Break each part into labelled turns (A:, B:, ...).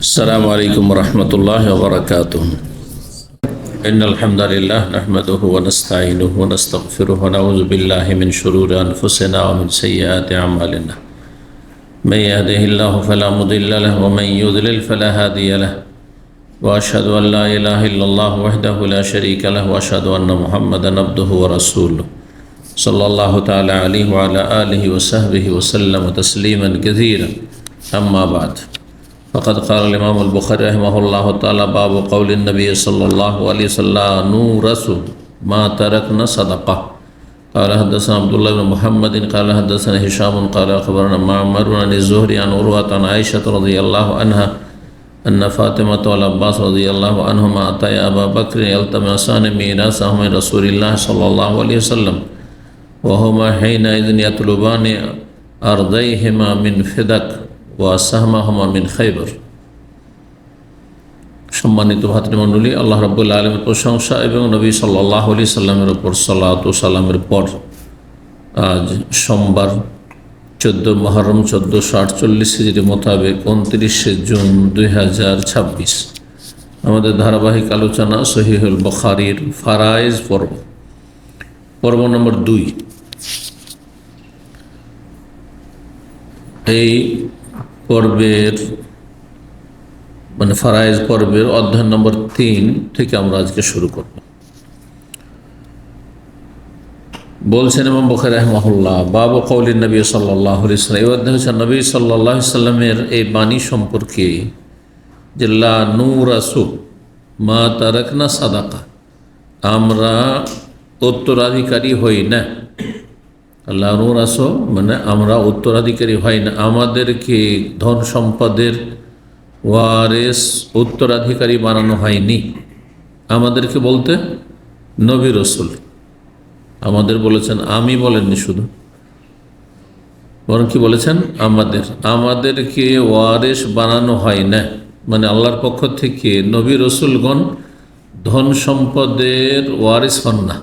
A: السلام عليكم ورحمة الله وبركاته. إن الحمد لله نحمده ونستعينه ونستغفره ونعوذ بالله من شرور أنفسنا ومن سيئات أعمالنا. من يهده الله فلا مضل له ومن يضلل فلا هادي له. وأشهد أن لا إله إلا الله وحده لا شريك له وأشهد أن محمدا عبده ورسوله صلى الله تعالى عليه وعلى آله وصحبه وسلم تسليما كثيرا. أما بعد، فقد قال الإمام البخاري رحمه الله تعالى: باب قول النبي صلى الله عليه وسلم: نورث ما تركنا صدقة. قال حدثنا عبد الله بن محمد قال حدثنا هشام قال أخبرنا معمر عن الزهري عن عروة عن عائشة رضي الله عنها أن فاطمة والعباس رضي الله عنهما أتيا أبا بكر يلتمسان ميراثه من رسول الله صلى الله عليه وسلم وهما حينئذ يطلبان أرضيهما من فدك ওয়াসাহমাহুমা মিন খাইবার। সম্মানিত ভাতৃমণ্ডলী, আল্লাহ রাব্বুল আলামিনের প্রশংসা এবং নবী সাল্লাল্লাহু আলাইহি সাল্লামের উপর সালাত ও সালামের পর আজ সোমবার 14 মুহররম 1448 হিজরি মোতাবেক 29 জুন 2026 আমাদের ধারাবাহিক আলোচনা সহিহুল বুখারীর ফারায়েজ পর্ব নম্বর 2। এই পর্বের ফারায়েজ পর্বের অধ্যায় নম্বর 3 থেকে আমরা আজকে শুরু করব। বলছেন ইমাম বুখারী রাহিমাহুল্লাহ, বাবু কওলিন নবী সাল্লাল্লাহু আলাইহি ওয়াসাল্লাম। এই অধ্যায় হচ্ছে নবী সাল্লাল্লাহু আলাইহি ওয়াসাল্লামের এই বাণী সম্পর্কে যে লা নুরাসু মা তারাকনা সাদাকা, আমরা উত্তরাধিকারী হই না। আল্লাহ নুরাসো মানে আমরা উত্তরাধিকারী হয় না, আমাদেরকে ধন সম্পদের ওয়ারেস উত্তরাধিকারী বানানো হয়নি। আমাদেরকে বলতে নবী রসুল আমাদের বলেছেন, আমি বলেননি শুধু, বরং কি বলেছেন আমাদেরকে ওয়ারেস বানানো হয় না, মানে আল্লাহর পক্ষ থেকে নবী রসুলগণ ধন সম্পদের ওয়ারেস হন না,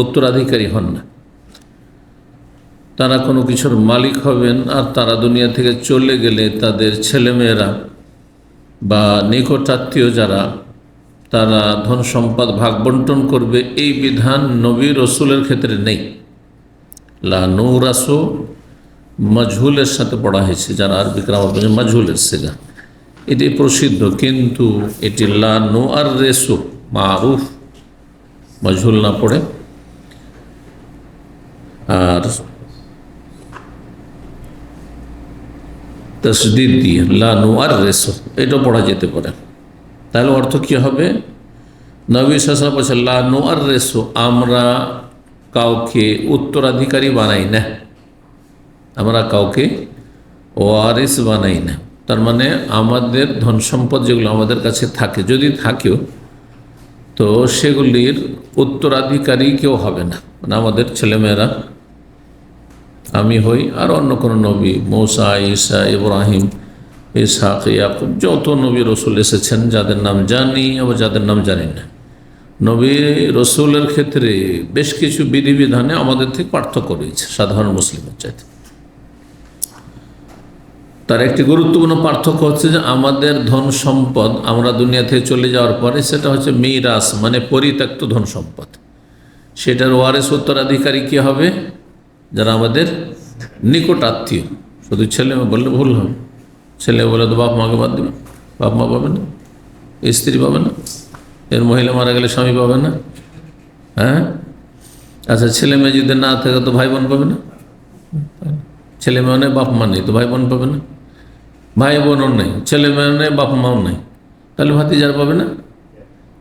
A: উত্তরাধিকারী হন না। তারা কোনো কিছুর মালিক হবেন, আর তারা দুনিয়া থেকে চলে গেলে তাদের ছেলেমেয়েরা বা নিকটাত্মীয় যারা তারা ধন সম্পদ ভাগ বন্টন করবে, এই বিধান নবী রসুলের ক্ষেত্রে নেই। লা নুরাসু মজহুলের সাথে পড়া হয়েছে, যারা আরবি গ্রামার বলছে মজহুলের সেগা, এটি প্রসিদ্ধ, কিন্তু এটি লা নুআররিসু মারুফ, মজহুল না পড়ে। আর তসদিদ দিয়ে লা নুআররিসু এটা পড়া যেতে পারে। তাহলে অর্থ কী হবে? নবী সাল্লাল্লাহু আলাইহি ওয়াসাল্লাম বলেছেন লা নুআররিসু, আমরা কাউকে উত্তরাধিকারী বানাই না, আমরা কাউকে ওয়ারিস বানাই না। তার মানে আমাদের ধন সম্পদ যেগুলো আমাদের কাছে থাকে, যদি থাকেও তো সেগুলির উত্তরাধিকারী কেউ হবে না, মানে আমাদের ছেলেমেয়েরা, আমি হই, আর অন্য কোনো নবী, মূসা, ঈসা, ইব্রাহিম, ইসহাক, ইয়াকুব, যত নবী রসুল এসেছেন যাদের নাম জানি আবার যাদের নাম জানি না, নবী রসুলের ক্ষেত্রে বেশ কিছু বিধিবিধানে আমাদের থেকে পার্থক্য রয়েছে সাধারণ মুসলিমের চাইতে। তার একটি গুরুত্বপূর্ণ পার্থক্য হচ্ছে যে আমাদের ধন সম্পদ আমরা দুনিয়া থেকে চলে যাওয়ার পরে সেটা হচ্ছে মিরাস, মানে পরিত্যক্ত ধন সম্পদ, সেটার ওয়ারিস উত্তরাধিকারী কী হবে? যারা আমাদের নিকট আত্মীয়। শুধু ছেলে বললে ভুল হবে, ছেলে বলে তো বাপ মাকে বাদ দেবে, বাপ মা পাবে না, স্ত্রী পাবে না, এর মহিলা মারা গেলে স্বামী পাবে না। হ্যাঁ, আচ্ছা, ছেলে মেয়ে যদি না থাকে তো ভাই বোন পাবে না, ছেলে মেয়ে নেই বাপ মা নেই তো ভাই বোন পাবে না, ভাই বোনও নেই, ছেলে মেয়ে নেই বাপ মাও নেই, তাহলে ভাতিজার পাবে না।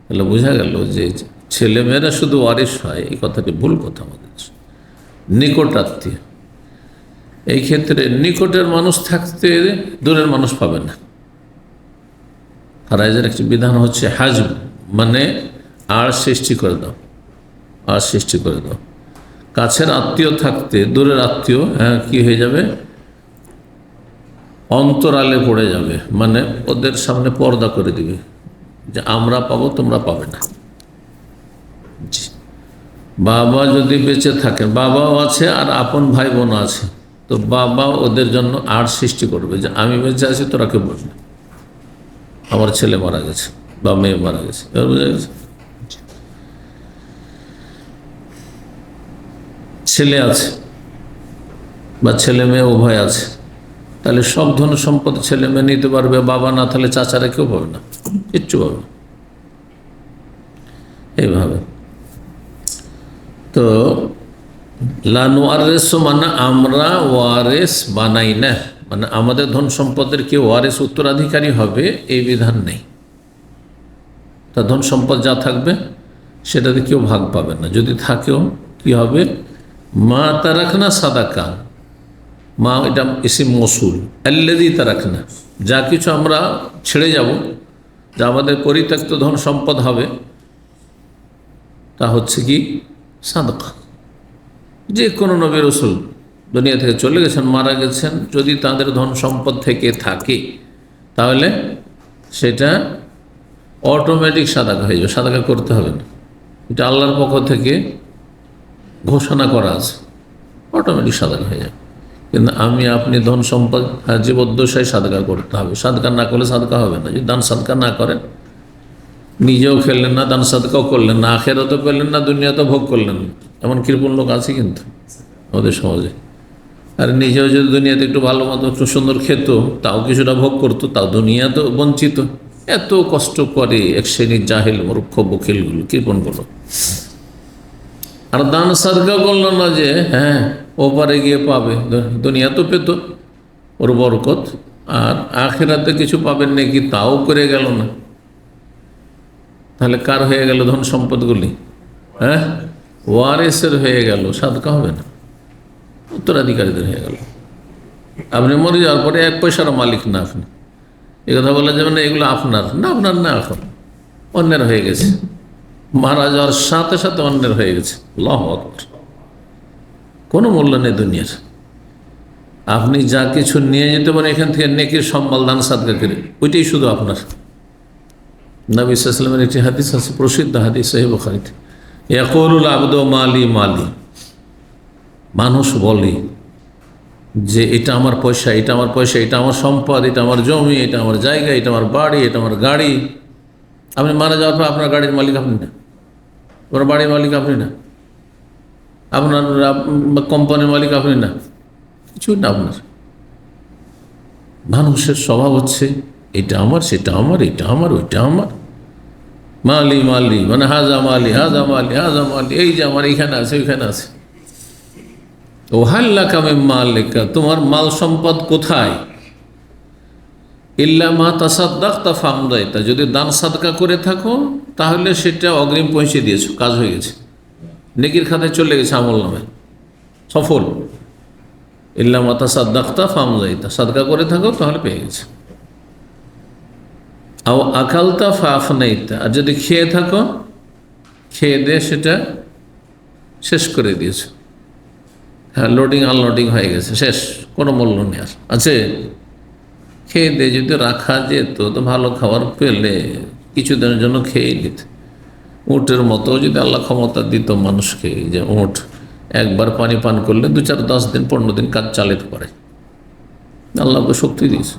A: তাহলে বোঝা গেল যে ছেলে মেয়েরা শুধু ওয়ারিস হয়, এই কথাটি ভুল কথা আমাদের। নিকট আত্মীয়, এই ক্ষেত্রে নিকটের মানুষ থাকতে দূরের মানুষ পাবে না। ফারায়েজের একটি বিধান হচ্ছে হাজব, মানে আড় সৃষ্টি করে দাও, আড় সৃষ্টি করে দাও। কাছের আত্মীয় থাকতে দূরের আত্মীয় কি হয়ে যাবে? অন্তরালে পড়ে যাবে, মানে ওদের সামনে পর্দা করে দিবে যে আমরা পাবো, তোমরা পাবে না। জি, বাবা যদি বেঁচে থাকেন, বাবাও আছে আর আপন ভাই বোন আছে, তো বাবা ওদের জন্য আড় সৃষ্টি করবে যে আমি বেঁচে আছি, তোরা কেউ বলবে না। আমার ছেলে মারা গেছে বা মেয়ে মারা গেছে, এবার বোঝা গেছে। ছেলে আছে বা ছেলে মেয়ে উভয় আছে, তাহলে সব ধন সম্পদ ছেলে মেয়ে নিতে পারবে, বাবা না থাকলে চাচারা কেউ পাবে না, কিচ্ছু পাবে না। এইভাবে তো লানু ওয়ারেস মানে আমরা ওয়ারেস বানাই না, মানে আমাদের ধন সম্পদের কেউ ওয়ারেস উত্তরাধিকারী হবে এই বিধান নেই। তা ধন সম্পদ যা থাকবে সেটাতে কেউ ভাগ পাবে না, যদি থাকেও কি হবে, মা তারাকনা সাদাকা, মা এটা ইসিম মৌসুল, আল্লাযী তারাকনা, যা কিছু আমরা ছেড়ে যাব, যা আমাদের পরিত্যক্ত ধন সম্পদ হবে, তা হচ্ছে কি সাদাকা। যে কোনো নবী রাসূল দুনিয়া থেকে চলে গেছেন, মারা গেছেন, যদি তাদের ধন সম্পদ থেকে থাকে তাহলে সেটা অটোমেটিক সাদাকা হয়ে যাবে, সাদাকা করতে হবে না। এটা আল্লাহর পক্ষ থেকে ঘোষণা করা আছে, অটোমেটিক সাদাকা হয়ে যাবে। কিন্তু আমি আপনি ধন সম্পদ জীবদ্দশায় সাদকা করতে হবে, সাদকা না করলে সাদকা হবে না। যদি দান সাদকা না করেন, নিজেও খেললেন না, দান সাদকাও করলেন না, আখেরাতও পেলেন না, দুনিয়াতেও ভোগ করলেন না, এমন কৃপণ লোক আছে কিন্তু আমাদের সমাজে। আর নিজেও যদি দুনিয়াতে একটু ভালো মতো একটু সুন্দর খেত, তাও কিছুটা ভোগ করতো, তাও দুনিয়াতেও বঞ্চিত। এত কষ্ট করে এক শ্রেণীর জাহেল মূর্খ বকিলগুলো, কৃপণগুলো। আর দান সাদকা করলো না যে হ্যাঁ ওপারে গিয়ে পাবে, দুনিয়া তো পেত ওর বরকত, আর আখেরাতে কিছু পাবেন নাকি তাও করে গেল না। তাহলে কার হয়ে গেল ধন সম্পদগুলি? হ্যাঁ, ওয়ারেসের হয়ে গেল, সাদকা হবে না, উত্তরাধিকারীদের হয়ে গেল। আপনি মরে যাওয়ার পরে এক পয়সারও মালিক না আপনি, এ কথা বলা যাবে না এগুলো আপনার না, আপনার না, এখন অন্যের হয়ে গেছে। মারা যাওয়ার সাথে সাথে অন্যের হয়ে গেছে। আল্লাহু আকবার। কোনো মূল্য নেই দুনিয়ার। আপনি যা কিছু নিয়ে যেতে পারেন এখান থেকে, নেকির সম্বল দান সাদকা করে, ওইটাই শুধু আপনার। নবী সাল্লাল্লাহু আলাইহি ওয়াসাল্লামের একটি হাদিস আছে, প্রসিদ্ধ হাদিস, সহিহ বুখারীতে, ইয়াকুলুল আবদু মালি মালি, মানুষ বলে যে এটা আমার পয়সা, এটা আমার পয়সা, এটা আমার সম্পদ, এটা আমার জমি, এটা আমার জায়গা, এটা আমার বাড়ি, এটা আমার গাড়ি। আপনি মারা যাওয়ার পর আপনার গাড়ির মালিক আপনি না, আপনার বাড়ির মালিক আপনি না, আপনার কোম্পানির মালিক আপনি না, কিছু না আপনার। মানুষের স্বভাব হচ্ছে এটা আমার, সেটা আমার, এটা আমার, ওইটা আমার, মালি মালি, মানে হাজা মালি, হাজা মালি, হাজা মালি, এই যে আমার এইখানে আছে, ওইখানে আছে। ও হাল্লাকা মিন মালিকা, তোমার মাল সম্পদ কোথায়? ইল্লা মা তাসাদ্দাকতা ফামদাইতা, যদি দান সাদকা করে থাকো তাহলে সেটা অগ্রিম পৌঁছে দিয়েছো, কাজ হয়ে গেছে, নেকির খাতায় চলে গেছে, আমল নামে সফল। ইল্লা মা তাসাদ্দাকতা ফামদাইতা, সাদকা করে থাকো তাহলে পেয়ে গেছে। আও আকালতা ফাফনাইতা, আর যদি খেয়ে থাকো, খেয়ে দিয়ে সেটা শেষ করে দিয়েছো, হ্যাঁ লোডিং আনলোডিং হয়ে গেছে, শেষ, কোনো মূল্য নেই আর আছে। খেয়ে দিয়ে যদি রাখা যেত তো ভালো খাবার পেলে কিছুদিনের জন্য খেয়ে নিত। উটের মতো যদি আল্লাহ ক্ষমতা দিত মানুষকে, যে উট একবার পানি পান করলে 2, 4, 10 দিন 15 দিন কাজ চালাতে পারে, আল্লাহকে শক্তি দিয়েছে।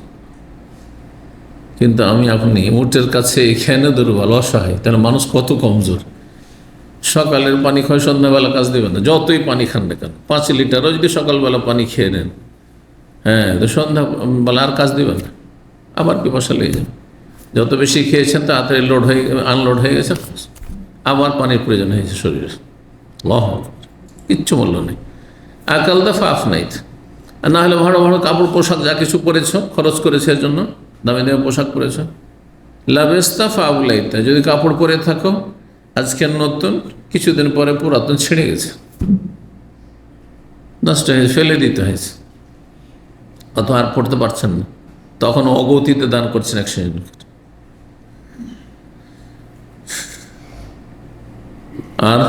A: কিন্তু আমি আপনি উটের কাছে এখানে দুর্বল, অসহায়, তাহলে মানুষ কত কমজোর। সকালের পানি খায়, সন্ধ্যাবেলা কাজ দেবেন না, যতই পানি খান না কেন, 5 লিটারও যদি সকালবেলা পানি খেয়ে নেন, হ্যাঁ তো সন্ধ্যাবেলা আর কাজ দেবেন না, আবার পিপাসা লেগে যাবে। যত বেশি খেয়েছেন তাড়াতাড়ি লোড হয়ে আনলোড হয়ে গেছে, আবার পানির প্রয়োজন হয়েছে শরীরে। লহ, কিচ্ছু মূল্য নেই। আকাল দফা আফনাইত, আর না হলে ভালো ভালো কাপড় পোশাক যা কিছু পরেছ, খরচ করেছে এর জন্য, দামি দামি পোশাক পরেছ, লাবেস্তা ফাউলাইতা, যদি কাপড় পরে থাকো আজকের নতুন, কিছুদিন পরে পুরাতন ছিঁড়ে গেছে, নষ্ট হয়েছে, ফেলে দিতে হয়েছে, অত আর পড়তে পারছেন না, তখন অগতিতে দান করছেন এক শ্রেণীর। আর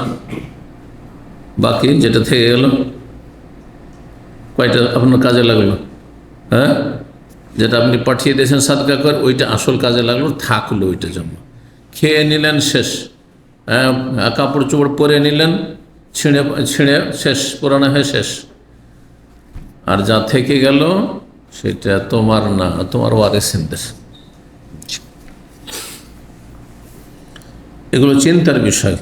A: বাকি যেটা থেকে গেল, কয়টা আপনার কাজে লাগলো? হ্যাঁ, যেটা আপনি পাঠিয়ে দিয়েছেন সাদকা করে, ওইটা আসল কাজে লাগলো, থাকলো ওইটার জন্য। খেয়ে নিলেন, শেষ। কাপড় চোপড় পরে নিলেন, ছিঁড়ে ছিঁড়ে শেষ, পুরানো হয়ে শেষ। আর যা থেকে গেল সেটা তোমার না, তোমার ওয়ারিসিনদের। এগুলো চিন্তার বিষয়।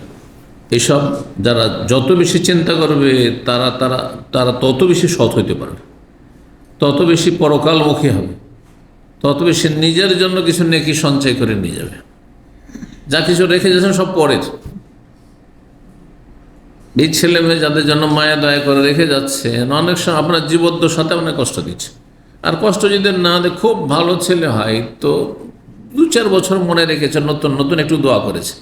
A: এসব যারা যত বেশি চিন্তা করবে তারা তারা তারা তত বেশি সৎ হইতে পারবে, তত বেশি পরকালমুখী হবে, তত বেশি নিজের জন্য কিছু নেকি সঞ্চয় করে নিয়ে যাবে। যা কিছু রেখে যাচ্ছেন সব পরের। এই ছেলে মেয়ে যাদের জন্য মায়া দয়া করে রেখে যাচ্ছেন, অনেক সময় আপনার জীবদ্দশাতে অনেক কষ্ট দিচ্ছে। আর কষ্ট যদি না দেয়, খুব ভালো ছেলে হয় তো 2-4 বছর মনে রেখেছে, নতুন নতুন একটু দোয়া করেছে।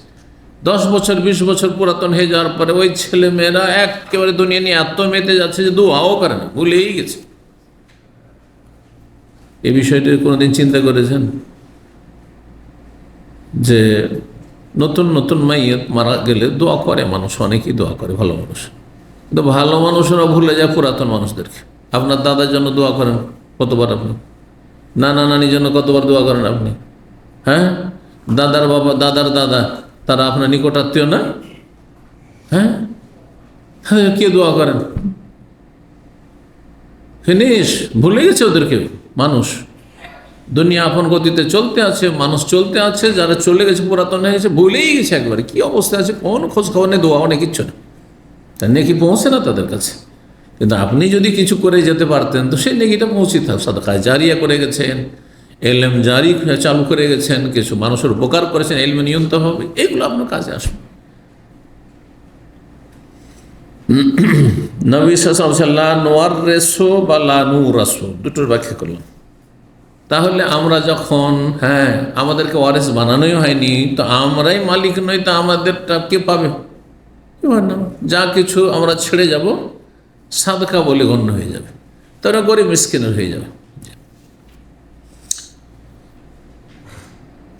A: 10 বছর 20 বছর পুরাতন হয়ে যাওয়ার পরে ওই ছেলে মেয়েরা একেবারে দুনিয়া নিয়ে এত মেতে যাচ্ছে যে দোয়াও করে না, ভুলেই গেছে। এই বিষয়টি কোনোদিন চিন্তা করেছেন যে নতুন নতুন মাইয়ত মারা গেলে দোয়া করে মানুষ, অনেকেই দোয়া করে, ভালো মানুষ। কিন্তু ভালো মানুষরা ভুলে যায় পুরাতন মানুষদেরকে। আপনার দাদার জন্য দোয়া করেন কতবার আপনি? নানা নানির জন্য কতবার দোয়া করেন আপনি? হ্যাঁ, দাদার বাবা, দাদার দাদা, তারা আপনার নিকটাত্মীয় না? হ্যাঁ হ্যাঁ, কে দোয়া করেন? ফিনিশ, ভুলে গেছে ওদেরকে। মানুষ দুনিয়া আপন গতিতে চলতে আছে, মানুষ চলতে আছে, যারা চলে গেছে পুরাতন হয়ে গেছে ভুলেই গেছে একবারে কি অবস্থা আছে, কোন খোঁজ খবর নেই, দোয়া অনেক কিচ্ছু না, তার নেকি পৌঁছে না তাদের কাছে। কিন্তু আপনি যদি কিছু করে যেতে পারতেন তো সেই নেকিটা পৌঁছে থাক। সাদকায়ে জারিয়া করে গেছেন, এলম জারি চালু করে গেছেন, কিছু মানুষের উপকার করেছেন, এলমে নিয়ন্ত হবে, এগুলো আপনার কাজে আসবে। নবী সাল্লাল্লাহু নোয়ার রেসো বা লানু রাসো দুটোর ব্যাখ্যা করলাম। তাহলে আমরা যখন আমাদেরকে ওয়ারেস বানানোই হয়নি, তো আমরাই মালিক নই, তো আমাদেরটা কে পাবে? যা কিছু আমরা ছেড়ে যাব সাদকা বলে গণ্য হয়ে যাবে, তারা গরিব মিসকিনের হয়ে যাবে।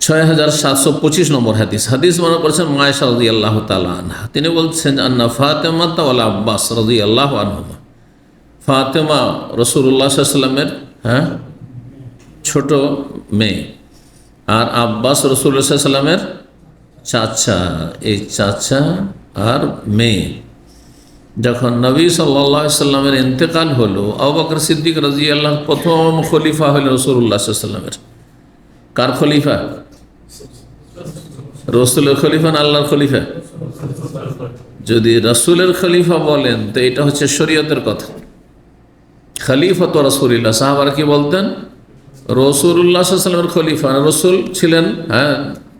A: 6725 নম্বর হাদিস। হাদিস মনে করেছেন মায়েশা রাদিয়াল্লাহু তাআলা আনহা। তিনি বলছেন আন্না ফাতেমা ওয়াল আব্বাস রাদিয়াল্লাহু আনহুমা। ফাতেমা রাসূলুল্লাহ সাল্লাল্লাহু আলাইহি ওয়াসাল্লামের ছোট মেয়ে, আর আব্বাস রাসূলুল্লাহ সাল্লাল্লাহু আলাইহি ওয়াসাল্লামের চাচা। এই চাচা আর মেয়ে যখন নবী সাল্লাল্লাহু আলাইহি ওয়াসাল্লামের ইন্তেকাল হলো, আবু বকর সিদ্দিক রাদিয়াল্লাহু প্রথম খলিফা হলেন রাসূলুল্লাহ সাল্লাল্লাহু আলাইহি ওয়াসাল্লামের। কার খলিফা? রসুলের খলিফা না আল্লাহর খলিফা? যদি রসুলের খলিফা বলেন তো এটা হচ্ছে শরীয়তের কথা। খলিফাত রাসূলিল্লাহ, সাহাবারা কি বলতেন? রাসূলুল্লাহ সাল্লাল্লাহু আলাইহি ওয়াসাল্লামের খলিফা। রসুল ছিলেন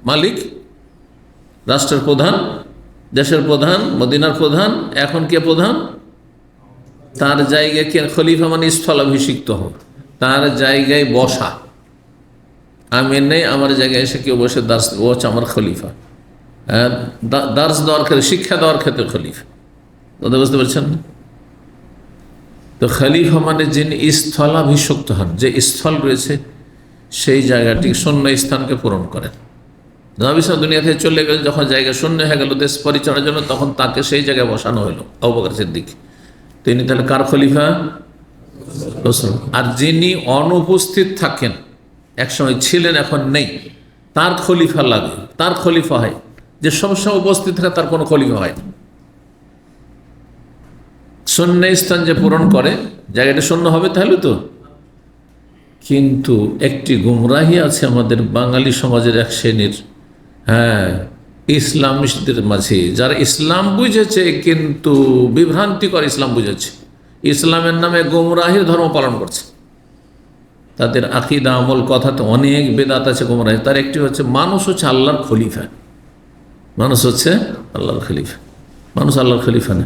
A: মালিক, রাষ্ট্রের প্রধান, দেশের প্রধান, মদিনার প্রধান। এখন কে প্রধান? তার জায়গায় কে খলিফা? মানে স্থলাভিষিক্ত হোক, তার জায়গায় বসা। আমি নেই, আমার জায়গায় এসে কেউ বসে দার্স, ও হচ্ছে আমার খলিফা। দার্স দেওয়ার ক্ষেত্রে, শিক্ষা দেওয়ার ক্ষেত্রে খলিফা। কথা বুঝতে পারছেন না? তো খলিফা মানে যিনি স্থলাভিষিক্ত হন, যে স্থল রয়েছে সেই জায়গাটি, শূন্য স্থানকে পূরণ করেন। নবী সাল্লাল্লাহু দুনিয়া থেকে চলে গেলেন, যখন জায়গা শূন্য হয়ে গেল দেশ পরিচালনার জন্য, তখন তাকে সেই জায়গায় বসানো হলো আবু বকর সিদ্দিক। তিনি তাহলে কার খলিফা? রাসূল। আর যিনি অনুপস্থিত থাকেন, একসময় ছিলেন এখন নেই, তার খলিফা লাগে, তার খলিফা হয়। যে সবসময় উপস্থিত থাকে তার কোনো খলিফা হয় না। শূন্য স্থান যে পূরণ করে, জায়গাটা শূন্য হবে তাহলে তো। কিন্তু একটি গুমরাহি আছে আমাদের বাঙালি সমাজের এক শ্রেণীর ইসলামিস্টদের মাঝে, যারা ইসলাম বুঝেছে কিন্তু বিভ্রান্তিকর ইসলাম বুঝেছে, ইসলামের নামে গুমরাহির ধর্ম পালন করছে। তাদের আকীদা আমল কথাতে অনেক বেদাত আছে, গুমরাহি। তার একটি হচ্ছে মানুষ হচ্ছে আল্লাহর খলিফা, মানুষ হচ্ছে আল্লাহর খলিফা। মানুষ আল্লাহর খলিফা না।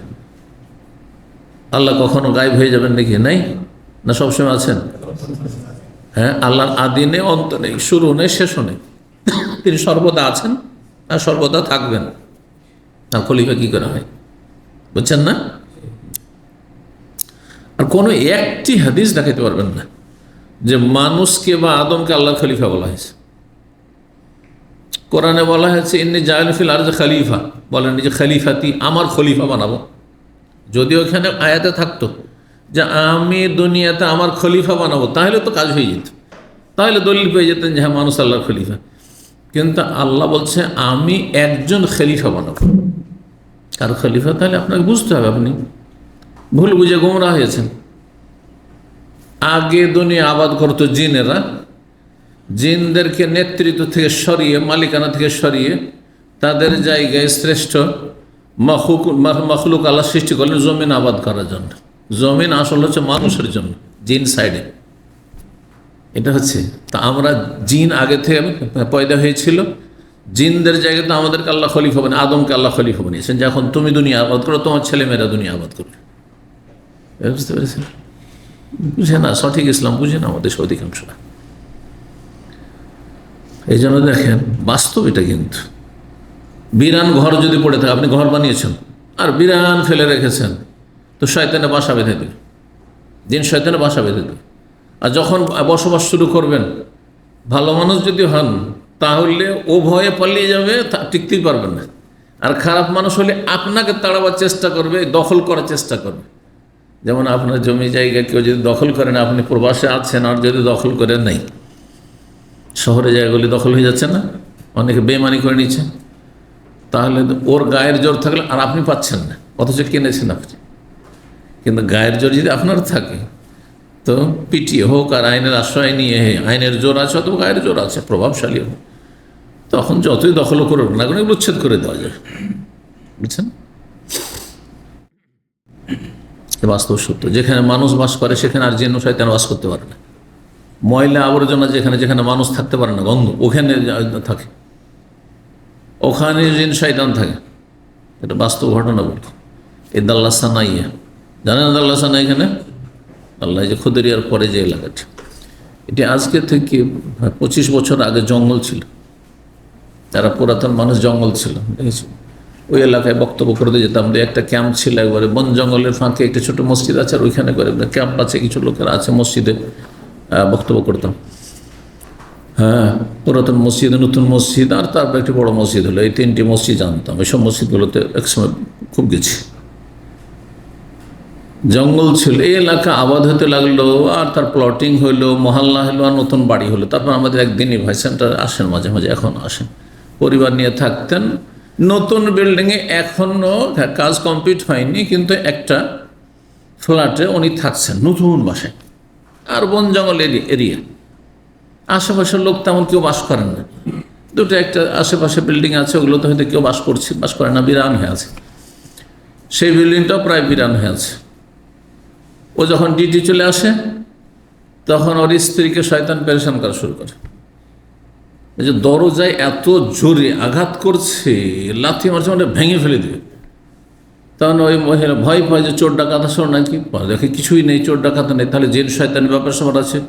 A: আল্লাহ কখনো গায়েব হয়ে যাবেন নাকি? নাই না, সবসময় আছেন। আল্লাহর আদি নেই, অন্ত নেই, শুরু নেই, শেষও নেই। তিনি সর্বদা আছেন আর সর্বদা থাকবেন। আর খলিফা কি করা হয়, বুঝছেন না? আর কোনো একটি হাদিস দেখাতে পারবেন না যে মানুষকে বা আদমকে আল্লাহর খলিফা বলা হয়েছে। কোরআনে বলা হয়েছে ইন্নী জাইলুন ফিল আরদি খলিফা, বলেন যে খলিফাতি, আমার খলিফা বানাবো। যদিও এখানে আয়াতে থাকতো যে আমি দুনিয়াতে আমার খলিফা বানাবো, তাহলে তো কাজ হয়ে যেত, তাহলে দলিল পেয়ে যেতেন যে হ্যাঁ মানুষ আল্লাহর খলিফা। কিন্তু আল্লাহ বলছে আমি একজন খলিফা বানাবো। কার খলিফা? তাহলে আপনাকে বুঝতে হবে, আপনি ভুল বুঝে গোমরা হয়েছেন। আগে দুনিয়া আবাদ করতো জিনেরা, জিনদেরকে নেতৃত্ব থেকে সরিয়ে, মালিকানা থেকে সরিয়ে তাদের জায়গায় শ্রেষ্ঠ মখলুক আল্লাহ সৃষ্টি করলেন জমিন আবাদ করার জন্য। জমিন আসল হচ্ছে মানুষের জন্য, জিন সাইডে এটা হচ্ছে। তা আমরা জিন আগে থেকে পয়দা হয়েছিল, জিনদের জায়গায় তো আমাদেরকে আল্লাহ খলিফা বানিয়ে, আদমকে আল্লাহ খলিফা বানিয়েছেন যে এখন তুমি দুনিয়া আবাদ করো, তোমার ছেলেমেয়েরা দুনিয়া আবাদ করবে। বুঝতে পেরেছেন? বুঝে না, সঠিক ইসলাম বুঝে না আমাদের অধিকাংশরা। এই জন্য দেখেন বাস্তব এটা। কিন্তু বিরান ঘর যদি পড়ে থাকে, আপনি ঘর বানিয়েছেন আর বিরান ফেলে রেখেছেন, তো শয়তানে বাসা বেঁধে দেবে, জিন শয়তানে বাসা বেঁধে দেবে। আর যখন বসবাস শুরু করবেন, ভালো মানুষ যদি হন তাহলে ও ভয়ে পালিয়ে যাবে, টিকতেই পারবেন না। আর খারাপ মানুষ হলে আপনাকে তাড়াবার চেষ্টা করবে, দখল করার চেষ্টা করবে। যেমন আপনার জমি জায়গা কেউ যদি দখল করেন, আপনি প্রবাসে আছেন আর যদি দখল করেন নাই, শহরে জায়গাগুলি দখল হয়ে যাচ্ছে না, অনেকে বেমানি করে নিচ্ছে, তাহলে ওর গায়ের জোর থাকলে আর আপনি পাচ্ছেন না, অথচ কিনেছেন আপনি। কিন্তু গায়ের জোর যদি আপনার থাকে, তো পিটিয়ে হোক আর আইনের আশ্রয় নিয়ে, আইনের জোর আছে অথবা গায়ের জোর আছে, প্রভাবশালী হোক, তখন যতই দখল করুক না কেন এগুলো উচ্ছেদ করে দেওয়া যায়। বুঝছেন? বাস্তব সত্য। যেখানে মানুষ বাস করে সেখানে আর জিন শয়তান বাস করতে পারে না। ময়লা আবর্জনা যেখানে যেখানে মানুষ থাকতে পারে না, গন্ধ, ওখানে থাকে, ওখানে জিন শয়তান থাকে। এটা বাস্তব ঘটনা বলি। এই দাল্লা সানাইয়া, জানেন দাল্লা সানা? এখানে আল্লাহ যে খুদেরিয়ার পরে যে এলাকাটি, এটি আজকে থেকে 25 বছর আগে জঙ্গল ছিল, যারা পুরাতন মানুষ জঙ্গল ছিল, দেখেছি। ওই এলাকায় বক্তব্য করতে যেতাম। একটা ক্যাম্প ছিল একবারে বন জঙ্গলের ফাঁকে, একটা ছোটো মসজিদ আছে, আর ওইখানে করে ক্যাম্প আছে, কিছু লোকের আছে, মসজিদে বক্তব্য করতাম। হ্যাঁ, পুরাতন মসজিদ, নতুন মসজিদ, আর তারপর একটি বড় মসজিদ হলো, এই 3টি মসজিদ জানতাম। এইসব মসজিদগুলোতে একসময় খুব গেছি। জঙ্গল ছিল, এই এলাকা আবাদ হতে লাগলো, আর তার প্লটিং হইলো, মহল্লা হলো, আর নতুন বাড়ি হলো। তারপর আমাদের একদিনই ভাই সেন্টার আসেন, মাঝে মাঝে এখন আসেন, পরিবার নিয়ে থাকতেন। নতুন বিল্ডিংয়ে এখনও কাজ কমপ্লিট হয়নি, কিন্তু একটা ফ্ল্যাটে উনি থাকছেন নতুন বাসায়, আর বন জঙ্গল এরিয়া, আশেপাশের লোক তেমন কেউ বাস করেন না। দুটো একটা আশেপাশে বিল্ডিং আছে, ওগুলোতে হয়তো কেউ বাস করে না, বিরান হয়ে আছে। সেই বিল্ডিংটাও প্রায় বিরান হয়ে আছে। ও যখন ডিউটি চলে আসে, তখন ওর স্ত্রীকে শয়তান পেরেশান করা শুরু করে। এই যে দরজায় এত জোরে আঘাত করছে, লাথি মারছে, মানে ভেঙে ফেলে দিবে। তখন ওই মহিলা ভয় পায় যে চোর ডাকাত আসো নাকি, দেখে কিছুই নেই, চোর ডাকাত নেই, তাহলে জেন শয়তানের ব্যাপার সবার আছে।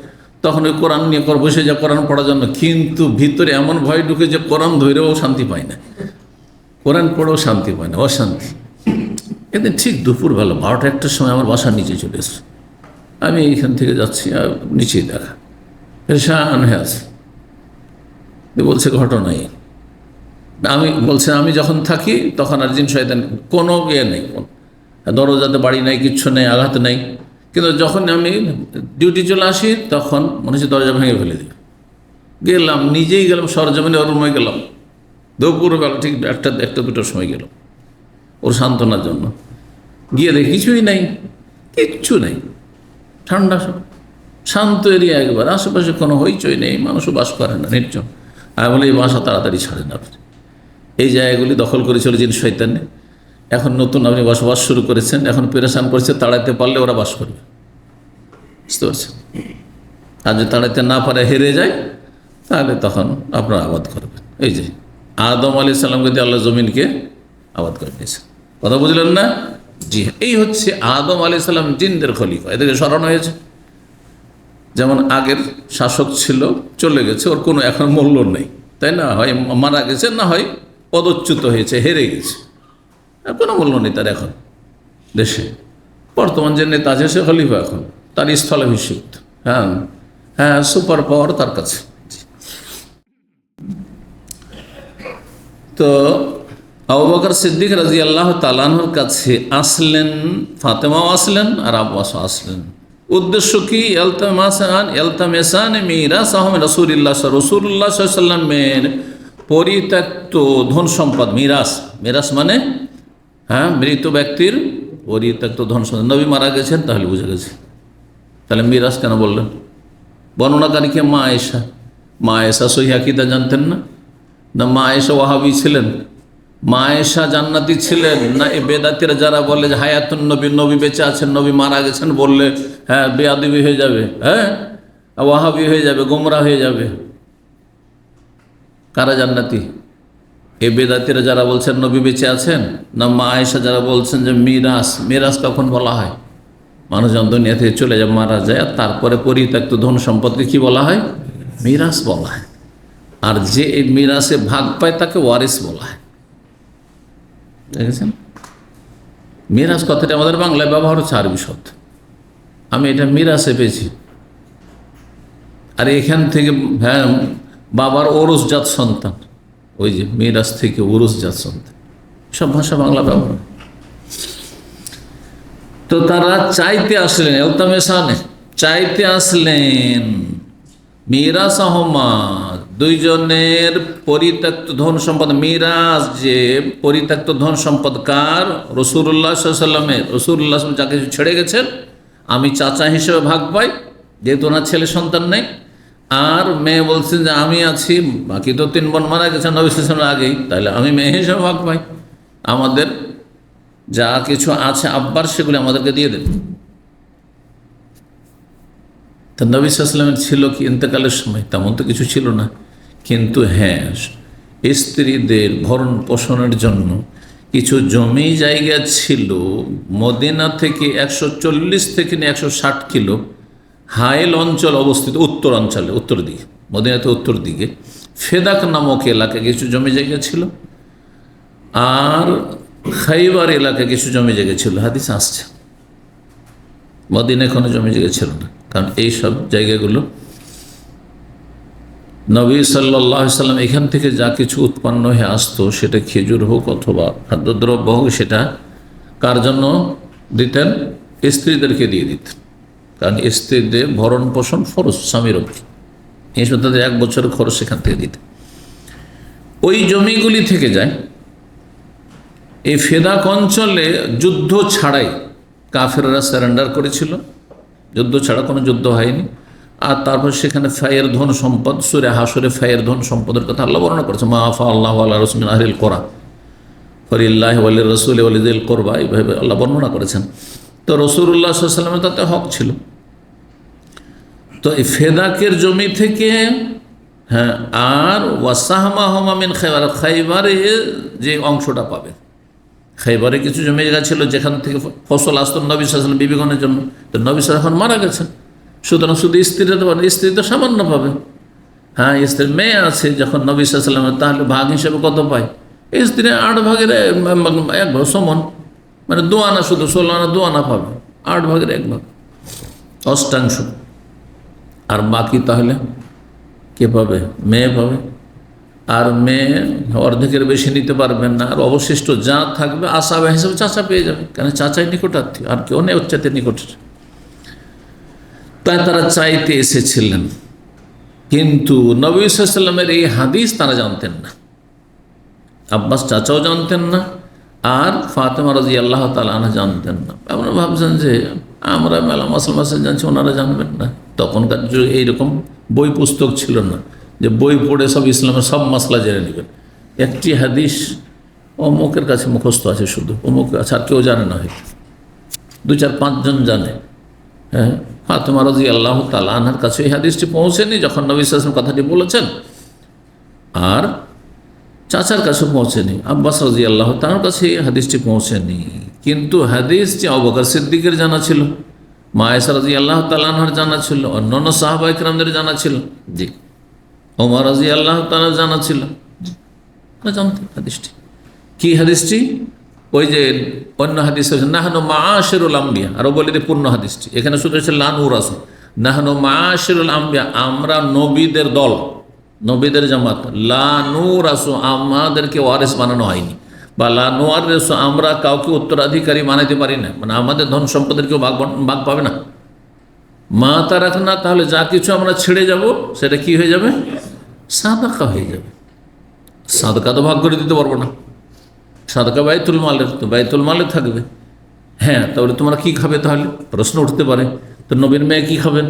A: তখন ওই কোরআন নিয়ে বসে যায় কোরআন পড়ার জন্য, কিন্তু ভিতরে এমন ভয় ঢুকে যে কোরআন ধরেও শান্তি পায় না, কোরআন পড়েও শান্তি পায় না, অশান্তি। এদিন ঠিক দুপুরবেলা 12টা-1টার সময় আমার বাসার নিচে চলে এসছে। আমি এইখান থেকে যাচ্ছি, আর নিচেই দেখা পেরেশান হয়ে আছে। বলছে ঘটনাই, আমি বলছে আমি যখন থাকি তখন আর জিন শয়তান কোনো নেই, দরজাতে বাড়ি নাই, কিচ্ছু নেই, আঘাত নেই। কিন্তু যখন আমি ডিউটি চলে আসি, তখন মনে হচ্ছে দরজা ভেঙে ফেলে দিই। গেলাম, নিজেই গেলাম সরজমিনে, ওর রুমে গেলাম, দুপুরবেলা ঠিক 1টা-2টার সময় গেলাম ওর সান্ত্বনার জন্য। গিয়ে দেখি কিছুই নাই, কিচ্ছু নেই, ঠান্ডা শান্ত এরিয়া একবার, আশেপাশে কোনো হইচই নেই, মানুষও বাস করে না, নির্জন। আমি বলে এই বাসা তাড়াতাড়ি ছাড়েন আপনি। এই জায়গাগুলি দখল করেছিল জিন শয়তানে। এখন নতুন আপনি বসবাস শুরু করেছেন, এখন পেরেশান করছে, তাড়াইতে পারলে ওরা বাস করবে, বুঝতে পারছেন? আর যদি তাড়াইতে না পারে, হেরে যায়, তাহলে তখন আপনারা আবাদ করবেন। এই যে আদম আলাইহিস সালামকে দিয়ে আল্লাহ জমিনকে আবাদ করে নিয়েছেন, কথা বুঝলেন না? জি, এই হচ্ছে আদম আলাইহিস সালাম জিনদের খলিফা। এদেরকে সরানো হয়েছে। যেমন আগের শাসক ছিল, চলে গেছে, ওর কোনো এখন মূল্য নেই, তাই না? হয় মারা গেছে, না হয় পদচ্যুত হয়েছে, হেরে গেছে, কোনো মূল্য নেই তার এখন দেশে। বর্তমান যে নেতা আছে সে খলিফা, এখন তার স্থলাভিষিক্ত। হ্যাঁ হ্যাঁ, সুপার পাওয়ার তার কাছে। তো আবু বকর সিদ্দিক রাদিয়াল্লাহু তাআলা আনহুর কাছে আসলেন, ফাতেমাও আসলেন আর আব্বাসও আসলেন। উদ্দেশ্য কি? ইলতামিসান মিরাসাহুম রাসূলুল্লাহ সাল্লাল্লাহু আলাইহি ওয়াসাল্লামের পরিত্যক্ত ধন সম্পদ। মিরাস মানে হ্যাঁ, মৃত ব্যক্তির পরিত্যক্ত ধন সম্পদ। নবী মারা গেছেন, তাহলে বুঝে গেছে। তাহলে মিরাস কেন বললেন? বর্ণনাকারীকে মা আয়েশা সহিহ আকীদা জানতেন না? মা আয়েশা ওয়াহাবি ছিলেন? মা আয়েশা জান্নাতি ছিলেন না? এই বেদাতিরা যারা বলে যে হায়াতুন নবী, নবী বেঁচে আছেন, নবী মারা গেছেন বললে হ্যাঁ বেয়াদবি হয়ে যাবে, হ্যাঁ ওয়াহাবি হয়ে যাবে, গোমরা হয়ে যাবে। কারা জান্নাতি? এই বেদাতিরা যারা বলছেন নবী বেঁচে আছেন, না মা আয়েশা যারা বলছেন যে মিরাস, মিরাস কখন বলা হয়? মানুষ যখন দুনিয়া থেকে চলে যায়, মারা যায়, আর তারপরে পরিত্যক্ত ধন সম্পদকে কি বলা হয়? মিরাস বলা হয়। আর যে এই মিরাসে ভাগ পায় তাকে ওয়ারিস বলা হয়। দেখেছেন, মিরাস কথাটা আমাদের বাংলায় ব্যবহার হচ্ছে আরবি শব্দ। আমি এটা মিরাসে পেয়েছি। আর এখান থেকে হ্যাঁ বাবার ওরসজাত সন্তান, ওই যে মিরাস থেকে ওরসজাত সন্তান, সব ভাষা বাংলা ব্যবহার। তো তারা চাইতে আসলেন, এলতামেসানে চাইতে আসলেন, মিরাস আহমাদ দুইজনের পরিত্যক্ত ধন সম্পদ। মিরাজ যে পরিত্যক্ত ধন সম্পদ কার? রাসূলুল্লাহ সাল্লাল্লাহু আলাইহি ওয়াসাল্লামের। রাসূলুল্লাহ যা কিছু ছেড়ে গেছেন আমি চাচা হিসেবে ভাগ পাই, যেহেতু ওনার ছেলে সন্তান নেই। আর মেয়ে বলছেন যে আমি আছি, বাকি তো 3 বোন মারা গেছেন নবী সাল্লাল্লাহু আলাইহি ওয়াসাল্লামের আগেই, তাহলে আমি মেয়ে হিসেবে ভাগ পাই। আমাদের যা কিছু আছে আব্বার সেগুলি আমাদেরকে দিয়ে দেন। তা নবী সাল্লাল্লাহু আলাইহি ওয়াসাল্লামের ছিল কি ইন্তেকালের সময়? তেমন তো কিছু ছিল না, কিন্তু হ্যাঁ স্ত্রীদের ভরণ পোষণের জন্য কিছু জমি জায়গা ছিল। মদিনা থেকে 140 থেকে 160 কিলো হাইল অঞ্চল অবস্থিত, উত্তর অঞ্চলে, উত্তর দিকে, মদিনাতে উত্তর দিকে ফেদাক নামক এলাকায় কিছু জমি জায়গা ছিল। আর খাইবার এলাকায় কিছু জমি জায়গা ছিল। হাদিস আসছে মদিনায় কোনো জমি জায়গা ছিল না, কারণ এই সব জায়গাগুলো নবী সাল্লাল্লাহু আলাইহি সাল্লাম এখান থেকে যা কিছু উৎপন্ন হয়ে আসতো, সেটা খেজুর হোক অথবা খাদ্যদ্রব্য হোক, সেটা কার জন্য দিতেন? স্ত্রীদেরকে দিয়ে দিতেন, কারণ স্ত্রীদের ভরণ পোষণ ফরজ স্বামীর ওপর। এই সময় তাদের 1 বছরের খরচ সেখান থেকে দিতেন। ওই জমিগুলি থেকে যায়। এই ফেদাক অঞ্চলে যুদ্ধ ছাড়াই কাফেররা সারেন্ডার করেছিল, যুদ্ধ ছাড়া কোনো যুদ্ধ হয়নি। আর তারপর সেখানে ফায়ের ধন সম্পদ, সূরা হাশরে ফায়ের ধন সম্পদের কথা আল্লাহ বর্ণনা করেছে। মা আফা আল্লাহু আলা রাসূলিন আহলিল কুরা ফালিল্লাহি ওয়া লির-রাসূলি ওয়া লিযিল কুরবা, এইভাবে আল্লাহ বর্ণনা করেছেন। তো রাসূলুল্লাহ সাল্লাল্লাহু আলাইহি ওয়াসাল্লামের তাতে হক ছিল। তো এই ফেদাকের জমি থেকে হ্যাঁ, আর ওয়াসাহমাহুমা মিন খাইবার, খাইবারে যে অংশটা পাবে, খাইবারে কিছু জমি জায়গা ছিল যেখান থেকে ফসল আসতো নবী সাল্লাল্লাহু আলাইহি ওয়াসাল্লাম বিবিগণের জন্য। তো নবী সাল্লাল্লাহু আলাইহি ওয়াসাল্লাম মারা গেছেন, সুতরাং শুধু স্ত্রীরা তো, স্ত্রী তো সামান্য পাবে। হ্যাঁ, স্ত্রীর মেয়ে আছে যখন নবী সাল্লাল্লাহু আলাইহি ওয়াসাল্লাম, তাহলে ভাগ হিসেবে কত পায়? স্ত্রী 8 ভাগের 1 ভাগ সমান, মানে 2 আনা, শুধু 16 আনা 2 আনা পাবে, 8 ভাগের 1 ভাগ, অষ্টাংশ। আর বাকি তাহলে কে পাবে? মেয়ে পাবে। আর মেয়ে অর্ধেকের বেশি নিতে পারবেন না, আর অবশিষ্ট যা থাকবে আসাবে হিসেবে চাচা পেয়ে যাবে, কেন চাচাই নিকটাত্মীয়, আর কেউ নেই ওর চাইতে নিকটের। তাই তারা চাইতে এসেছিলেন, কিন্তু নবী সাল্লাল্লাহু আলাইহি ওয়াসাল্লামের এই হাদিস তারা জানতেন না, আব্বাস চাচাও জানতেন না, আর ফাতেমা রাদিয়াল্লাহু তাআলা আনহা জানতেন না। আমরা ভাবছেন যে আমরা মেলা মাসাল জানছি, ওনারা জানবেন না। তখনকার যুগে এইরকম বই পুস্তক ছিল না যে বই পড়ে সব ইসলামের সব মাসলা জেনে নেবেন। একটি হাদিস অমুকের কাছে মুখস্থ আছে, শুধু অমুক কাছে, আর কেউ জানে না, হয়তো 2-4-5 জন জানে। হ্যাঁ, ফাতেমা রাদিয়াল্লাহু তাআলা আনহার কাছে এই হাদিসটি পৌঁছেনি যখন নবী সাল্লাল্লাহু আলাইহি ওয়াসাল্লাম কথাটি বলেছেন, আর চাচার কাছে পৌঁছেনি, আব্বাস রাদিয়াল্লাহু তাআলার কাছে এই হাদিসটি পৌঁছেনি। কিন্তু হাদিসটি আবু বকর সিদ্দিকের জানা ছিল, মা আয়েশা রাদিয়াল্লাহু তাআলা আনহার জানা ছিল, অন্যান্য সাহাবায়ে কেরামদের জানা ছিল, জি, ওমর রাদিয়াল্লাহু তাআলা জানা ছিল, জানতেন হাদিসটি। কি হাদিসটি? ওই যে অন্য হাদিস হচ্ছে নাহনু মাআশিরুল আম্বিয়া, আরও বলে দিই পূর্ণ হাদিসটি। এখানে শুধু হচ্ছে লা নুরাসু, নাহনু মাআশিরুল আম্বিয়া, আমরা নবীদের দল, নবীদের জামাত, লা নুরাসু, আমাদেরকে ওয়ারিস বানানো হয়নি, বা লা নুওয়ারিসু, আমরা কাউকে উত্তরাধিকারী বানাইতে পারি না, মানে আমাদের ধন সম্পদের কেউ ভাগ পাবে না। মা তারাকনা, তাহলে যা কিছু আমরা ছেড়ে যাব সেটা কি হয়ে যাবে? সাদাকা হয়ে যাবে। সাদাকা তো ভাগ করে দিতে পারবো না, সাদাকা বাইতুল মালের, তো বাইতুল মালে থাকবে। হ্যাঁ, তাহলে তোমরা কি খাবে? তাহলে প্রশ্ন উঠতে পারে, তো নবীর মেয়ে কি খাবেন?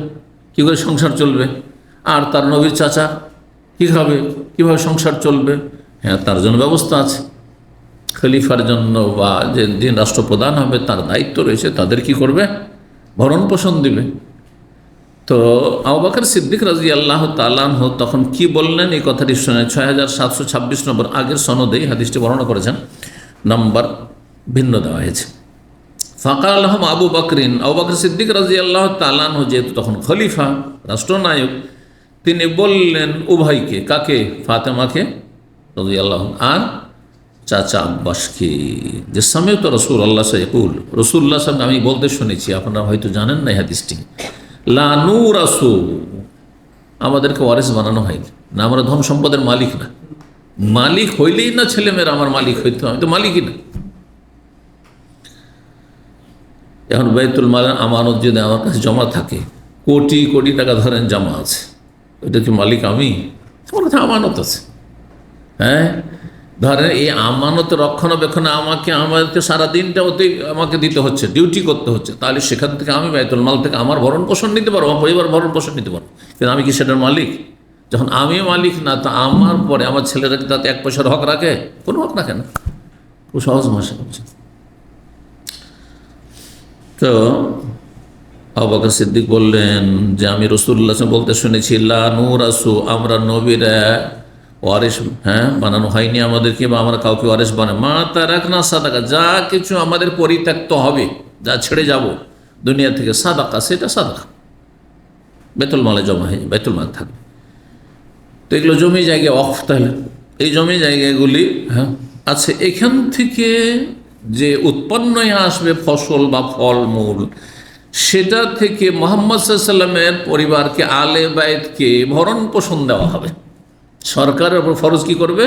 A: কী করে সংসার চলবে? আর তার নবীর চাচা কি খাবে? কীভাবে সংসার চলবে? হ্যাঁ, তার জন্য ব্যবস্থা আছে। খলিফার জন্য বা যে দিন রাষ্ট্রপ্রধান হবে তার দায়িত্ব রয়েছে, তাদের কি করবে? ভরণ পোষণ দিবে। তো আবু বকর সিদ্দিক রাদিয়াল্লাহু তাআলা আনহু তখন কি বললেন এই কথাটি শুনে 6726 নম্বর আগের সনদেই হাদিসটি বর্ণনা করেছেন, নম্বর ভিন্ন দেওয়া হয়েছে। ফাকাল আলহাম আবু বকরিন, আবু বকর সিদ্দিক রাদিয়াল্লাহু তাআলা আনহু যেহেতু তখন খলিফা, রাষ্ট্রনায়ক, তিনি বললেন উভয়কে, কাকে? ফাতেমাকে রাদিয়াল্লাহু আর চাচা আব্বাসকে, যে সামে তো রসুল আল্লাহ সাইকুল, রসুল্লাহ সাহেব আমি বলতে শুনেছি, আপনারা হয়তো জানেন না এই হাদিসটি, লা নুরাসু, আমাদেরকে ওয়ারিস বানানো হয়নি না, আমরা ধন সম্পদের মালিক না, মালিক হইলেই না ছেলেমেয়েরা আমার মালিক হইতে, আমি তো মালিকই না। এখন বাইতুল মাল আমানত যদি আমার কাছে জমা থাকে, কোটি কোটি টাকা ধরেন জমা আছে, ওইটা কি মালিক আমি? আমার কাছে আমানত আছে। হ্যাঁ, ধরেন এই আমানত রক্ষণাবেক্ষণে আমাদেরকে সারাদিনটা ওতে আমাকে দিতে হচ্ছে, ডিউটি করতে হচ্ছে, তাহলে সেখান থেকে আমি বাইতুল মাল থেকে আমার ভরণ পোষণ নিতে পারবো, আমার পরিবার ভরণ পোষণ নিতে পারবো, কিন্তু আমি কি সেটার মালিক? যখন আমি মালিক না, তো আমার পরে আমার ছেলেরা কি তাতে এক পয়সার হক রাখে? কোনো হক রাখে না। খুব সহজ ভাষা বলছে। তো আবু বকর সিদ্দিক বললেন যে আমি রাসূলুল্লাহ বলতে শুনেছি, লা নুরাসু, আমরা নবীরা ওয়ারিস বানানো হয়নি আমাদেরকে, বা আমরা কাউকে ওয়ারিস বানাই, মা তারাকনা সাদাকা, যা কিছু আমাদের পরিত্যক্ত হবে, যা ছেড়ে যাব দুনিয়া থেকে, সাদাকা, সেটা সাদাকা বেতুল মালে জমা হয়ে, বেতুল মাল থাকবে। তো এগুলো জমি জায়গা ওয়াকফ, তাহলে এই জমি জায়গাগুলি আছে, এখান থেকে যে উৎপন্ন আসবে ফসল বা ফলমূল, সেটা থেকে মুহাম্মদ সাল্লাল্লাহু আলাইহি ওয়াসাল্লামের পরিবারকে, আলে বাইতকে ভরণ পোষণ দেওয়া হবে। সরকারের উপর ফরজ কি করবে?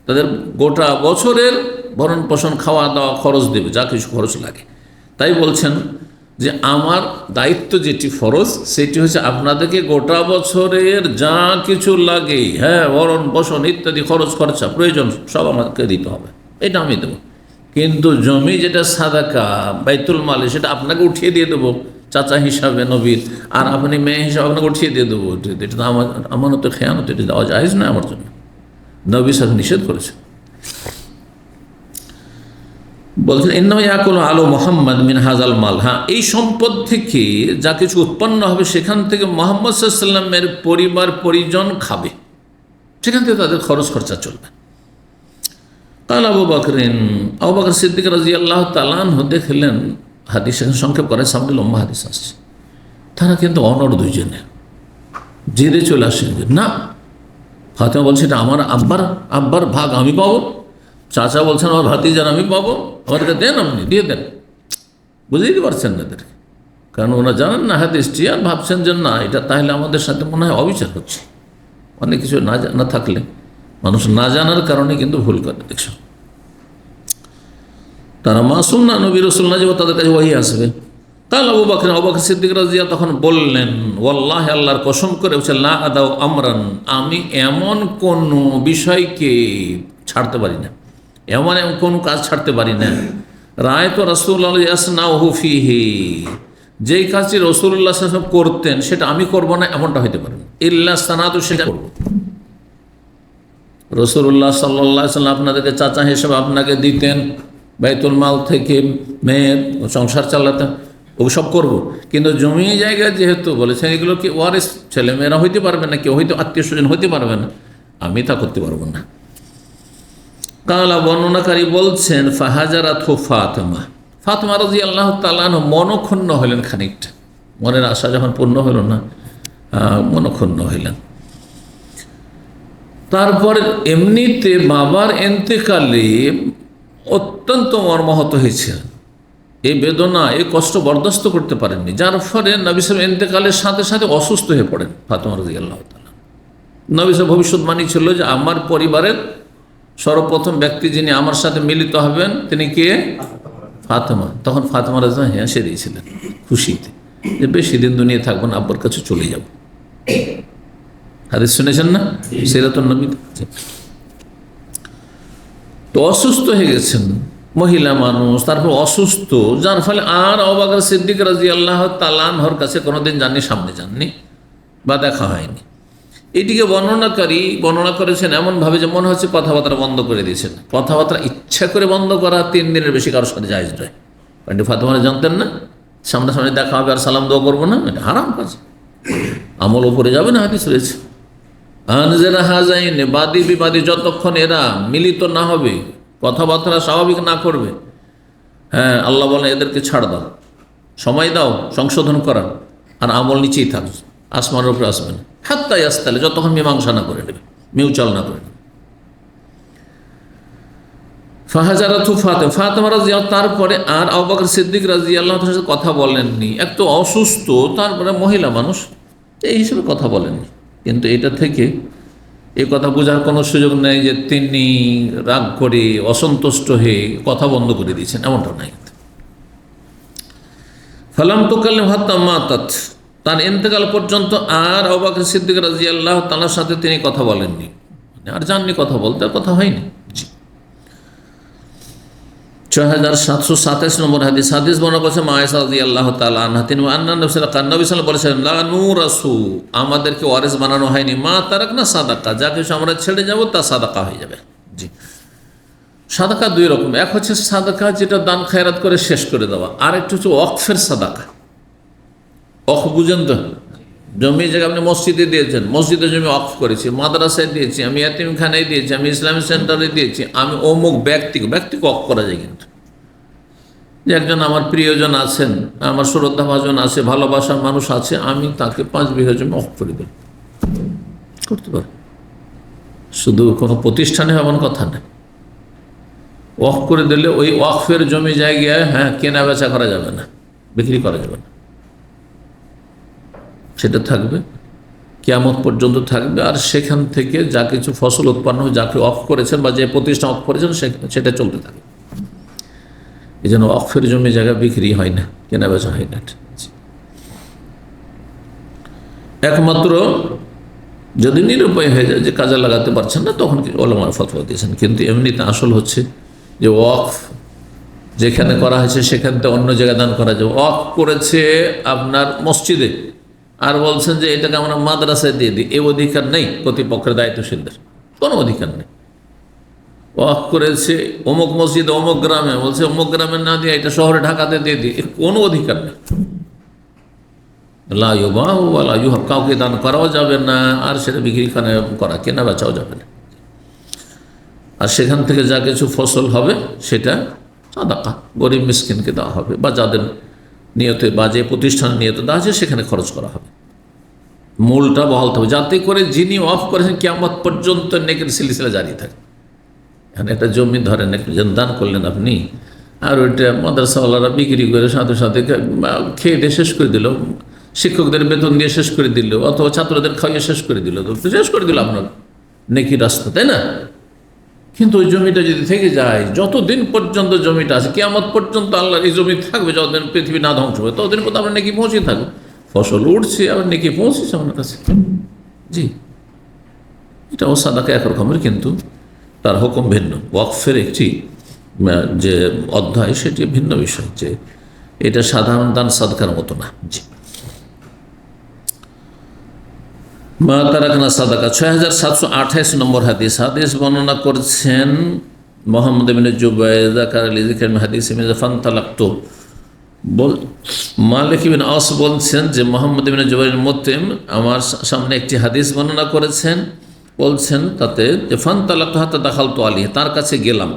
A: তাদের গোটা বছরের ভরণ পোষণ, খাওয়া দাওয়া খরচ দেবে, যা কিছু খরচ লাগে। তাই বলছেন যে আমার দায়িত্ব যেটি ফরজ, সেটি হচ্ছে আপনাদেরকে গোটা বছরের যা কিছু লাগে, ভরণ পোষণ ইত্যাদি খরচ খরচা প্রয়োজন সব আমাকে দিতে হবে, এটা আমি দেবো। কিন্তু জমি যেটা সাদাকা বাইতুল মালে, সেটা আপনাকে উঠিয়ে দিয়ে দেবো চাচা হিসাবে নবীর, আর আপনি মেয়ে হিসাবে আপনাকে উঠিয়ে দিয়ে দেবো, এটা তো আমার তো খেয়ানত, এটা দেওয়া জায়েজ না আমার জন্য, নবী সাহেব নিষেধ করেছে। বলছেন ইন্নামা ইয়াকুলু আলু মুহাম্মদ মিন হাযাল মাল, এই সম্পদ থেকে যা কিছু উৎপন্ন হবে সেখান থেকে মুহাম্মদ সাল্লাল্লাহু আলাইহি ওয়াসাল্লামের পরিবার পরিজন খাবে, সেখান থেকে তাদের খরচ খরচা চলবে। কাল আবু বকর সিদ্দিক রাদিয়াল্লাহু তাআলা আনহু দেখলেন, হাদিস সংক্ষেপ করে, সামনে লম্বা হাদিস আসছে, তারা কিন্তু অনড়, দুইজনে জেদে চলে আসেন যে না, ফাতেমা বলছে এটা আমার আব্বার ভাগ আমি পাবো, চাচা বলছেন আমার ভাতিজার আমি পাবো, আমাদেরকে দেন, আপনি দিয়ে দেন। বুঝতেই পারছেন না এদেরকে, কারণ ওরা জানেন না হাদিসটি, আর ভাবছেন যে না, এটা তাহলে আমাদের সাথে মনে হয় অবিচার হচ্ছে। অনেক কিছু না থাকলে মানুষ না জানার কারণে কিন্তু ভুল করে, দেখছো। তারা মাসুম না, নবী রাসূল না, যে তাদের কাছে ওহী আসবে। কাল আবু বকর সিদ্দিক রাদিয়াল্লাহু তখন বললেন, ওয়াল্লাহি, আল্লাহর কসম করে বলছেন, লা আদাউ আমরান, আমি এমন কোন বিষয়কে ছাড়তে পারি না, এমন কোন কাজ ছাড়তে পারি না, রাআইতু রাসূলুল্লাহ ইয়াসনাউহু ফীহি, যেই কাজটি রাসূলুল্লাহ সাল্লাল্লাহু আলাইহি ওয়াসাল্লাম করতেন সেটা আমি করব না, এমনটা হইতে পারে না, ইল্লা সানাতু, সেটা করব। রাসূলুল্লাহ সাল্লাল্লাহু আলাইহি ওয়াসাল্লাম আপনাদেরকে চাচা হিসেবে আপনাকে দিতেন, বাইতুল মাল থেকে মেয়ের সংসার চালাতেন, ওগুলো সব করবো, কিন্তু জমি জায়গায় যেহেতু বলেছেন এগুলো কি ওয়ারিস ছেলেমেয়েরা হইতে পারবে না, কেউ হয়তো আত্মীয় স্বজন হইতে পারবে না, আমি তা করতে পারবো না। কালা বর্ণনাকারী বলছেন, ফাহাজারাতহু ফাতেমা রাদিয়াল্লাহু তাআলা আনহা মনক্ষুণ্ণ হলেন খানিকটা, মনের আশা যখন পূর্ণ হল না, মনক্ষুণ্ণ হইলেন। তারপর এমনিতে বাবার এন্তেকালে অত্যন্ত মর্মাহত হয়েছে, এই বেদনা, এই কষ্ট বরদাস্ত করতে পারেননি, যার ফলে নবী সাহেব এন্তেকালের সাথে সাথে অসুস্থ হয়ে পড়েন ফাতেমা রাদিয়াল্লাহু তাআলা। নবী সাহেব ভবিষ্যৎবাণী ছিল যে আমার পরিবারের সর্বপ্রথম ব্যক্তি যিনি আমার সাথে মিলিত হবেন তিনি কে? ফাতেমা। তখন ফাতেমা রাদিয়াল্লাহু আনহা হেসে দিয়েছিলেন খুশিতে, যে বেশি দিন দুনিয়া থাকবো না, আব্বার কাছে চলে যাব। হাদিস শুনেছেন না, সিরাতুন নবী। তো অসুস্থ হয়ে গেছেন, মহিলা মানুষ, তারপর অসুস্থ, যার ফলে আর আবু বকর সিদ্দিক রাদিয়াল্লাহু তাআলা আনহুর কাছে কোনোদিন যাননি, সামনে যাননি বা দেখা হয়নি। এটিকে বর্ণনা করেছেন এমনভাবে যে মনে হচ্ছে কথাবার্তা বন্ধ করে দিয়েছেন। কথাবার্তা ইচ্ছা করে বন্ধ করা 3 দিনের বেশি কারোর সাথে জায়েজ নয়। পান্ডি ফাতেমা জানতেন না সামনাসামনি দেখা হবে আর সালাম দোয়া করবো না, এটা হারাম কাজ, আমল উপরে যাবে না, হাদিস রয়েছে। আনজেরা হাজাইনে বাদী বিবাদী যতক্ষণ এরা মিলিত না হবে, কথাবার্তা স্বাভাবিক না করবে, হ্যাঁ আল্লাহ বলেন এদেরকে ছাড় দাও, সময় দাও সংশোধন করার, আর আমল নিচেই থাকবে, আসমানের উপরে আসবে না, হাত্তাই আসতে হলে যতক্ষণ মীমাংসা না করে নেবে, মিউচাল না করে নেবে। ফাহাজারাতু ফাতেমা রাদিয়াল্লাহু, তারপরে আর আবু বকর সিদ্দিক রাদিয়াল্লাহু তাআলার সাথে কথা বলেননি। একটু অসুস্থ, তারপরে মহিলা মানুষ, এই হিসেবে কথা বলেননি। কিন্তু এটা থেকে এই কথা বোঝার কোনো সুযোগ নেই যে তিনি রাগ করে অসন্তুষ্ট হয়ে কথা বন্ধ করে দিয়েছেন, এমনটা নাই। ফালাম তুকাল্লিম হাত্তা মাতাত, তার ইন্তেকাল পর্যন্ত আর আবু বকর সিদ্দিক রাদিয়াল্লাহু তাআলার সাথে তিনি কথা বলেননি, আর জাননি কথা বলতে, কথা হয়নি। 6727 নম্বর হাদিস বর্ণনা করেছে মা আয়েশা রাদিয়াল্লাহু তাআলা আনহা, তিনি নবী সাল্লাল্লাহু আলাইহি ওয়াসাল্লাম বলেছেন লা নুরাসু, আমাদেরকে ওয়ারিস বানানো হয়নি, মা তারাকনা সাদাকা, যা কিছু আমরা ছেড়ে যাব তা সাদাকা হয়ে যাবে। জি, সাদাকা দুই রকম, এক হচ্ছে সাদাকা যেটা দান খায়রাত করে শেষ করে দেওয়া, আর একটা হচ্ছে ওয়াকফের সাদাকা। ওয়াকফ বুঝেন তো, জমি জায়গা আপনি মসজিদে দিয়েছেন, মসজিদে জমি ওয়াকফ করেছি, মাদ্রাসায় দিয়েছি, আমি ইয়াতীমখানায় দিয়েছি, আমি ইসলামিক সেন্টারে দিয়েছি, আমি অমুক ব্যক্তিকে ওয়াকফ করা যায়। কিন্তু যে একজন আমার প্রিয়জন আছেন, আমার শ্রদ্ধাভাজন আছে, ভালোবাসার মানুষ আছে, আমি তাকে 5 বিঘা জমি ওয়াকফ করে দেব, করতে পারি। শুধু কোনো প্রতিষ্ঠানে এমন কথা নেই, ওয়াকফ করে দিলে ওই ওয়াকফের জমি জায়গায় হ্যাঁ কেনা বেচা করা যাবে না, বিক্রি করা যাবে না, সেটা থাকবে, কিয়ামত পর্যন্ত থাকবে। আর সেখান থেকে যা কিছু ফসল উৎপন্ন হয়, যাকে ওয়াকফ করেছেন বা যে প্রতিষ্ঠান ওয়াকফ করেছেন সেটা চলতে থাকে। এই জন্য ওয়াকফের জমি জায়গা বিক্রি হয় না, কেনা বেচা হয় না। একমাত্র যদি নিরুপায় হয়ে যায় যে কাজে লাগাতে পারছেন না, তখন ওলামার ফতোয়া দিয়েছেন। কিন্তু এমনিতে আসল হচ্ছে যে ওয়াকফ যেখানে করা হয়েছে সেখান থেকে অন্য জায়গায় দান করা যাবে। ওয়াকফ করেছে আপনার মসজিদে, আর বলছেন যে এটাকে আমরা মাদ্রাসায় দিয়ে দিই, এই অধিকার নেই কর্তৃপক্ষের, দায়িত্বশীলদের কোনো অধিকার নেই। ওয়াকফ করেছে অমুক মসজিদে অমুক গ্রামে, বলছে অমুক গ্রামে না দিয়ে এটা শহরে ঢাকাতে দিয়ে দিই, এর কোনো অধিকার নেই। লা ইউবাহু ওয়া লা ইউহাব, কাউকে দান করাও যাবে না, আর সেটা বিক্রি করা কেনা বেচাও যাবে না। আর সেখান থেকে যা কিছু ফসল হবে সেটা সাদাকা গরিব মিসকিনকে দেওয়া হবে, বা যাদের নিয়তে বা যে প্রতিষ্ঠানের নিয়তে দেওয়া আছে সেখানে খরচ করা হবে। মূলটা বহাল হবে, যাতে করে যিনি ওয়াকফ করেছেন কিয়ামত পর্যন্ত নেকের সিলসিলা জারি থাকে। এখানে একটা জমি ধরেন একটু দান করলেন আপনি, আর ওইটা মাদ্রাসাওয়ালারা বিক্রি করে সাথে সাথে খেয়ে দিয়ে শেষ করে দিল, শিক্ষকদের বেতন দিয়ে শেষ করে দিল, অথবা ছাত্রদের খাইয়ে শেষ করে দিল, তো শেষ করে দিল আপনার নেকির রাস্তা, তাই না? কিন্তু ওই জমিটা যদি থেকে যায়, যতদিন পর্যন্ত জমিটা আছে কিয়ামত পর্যন্ত আল্লাহর এই জমি থাকবে, যতদিন পৃথিবী না ধ্বংস হবে ততদিন পর্যন্ত আপনার নেকি পৌঁছে থাকবে, ফসল উঠছে আবার নেকি পৌঁছেছে আপনার কাছে। জি, এটাও সাদাকা একরকমের, কিন্তু তার হুকুম ভিন্ন। ওয়াকফের একটি যে অধ্যায় সেটি ভিন্ন বিষয়, যে এটা সাধারণ দান সাদকার মতো না। জি, মা তারাকনা সাদাকা। 6728 নম্বর হাদিস বর্ণনা করছেন মোহাম্মদ ইবনে জুবাইর যাকার আলী যিকর হাদিস ফান্তালাক্তু, মালিক ইবনে আওস বলছেন যে মোহাম্মদ ইবনে জুবাইর মুতিম আমার সামনে একটি হাদিস বর্ণনা করেছেন, বলছেন তাতে যে ফান্তালাক্তু হাত্তা দাখালতু আলাইহি, তার কাছে গেলাম,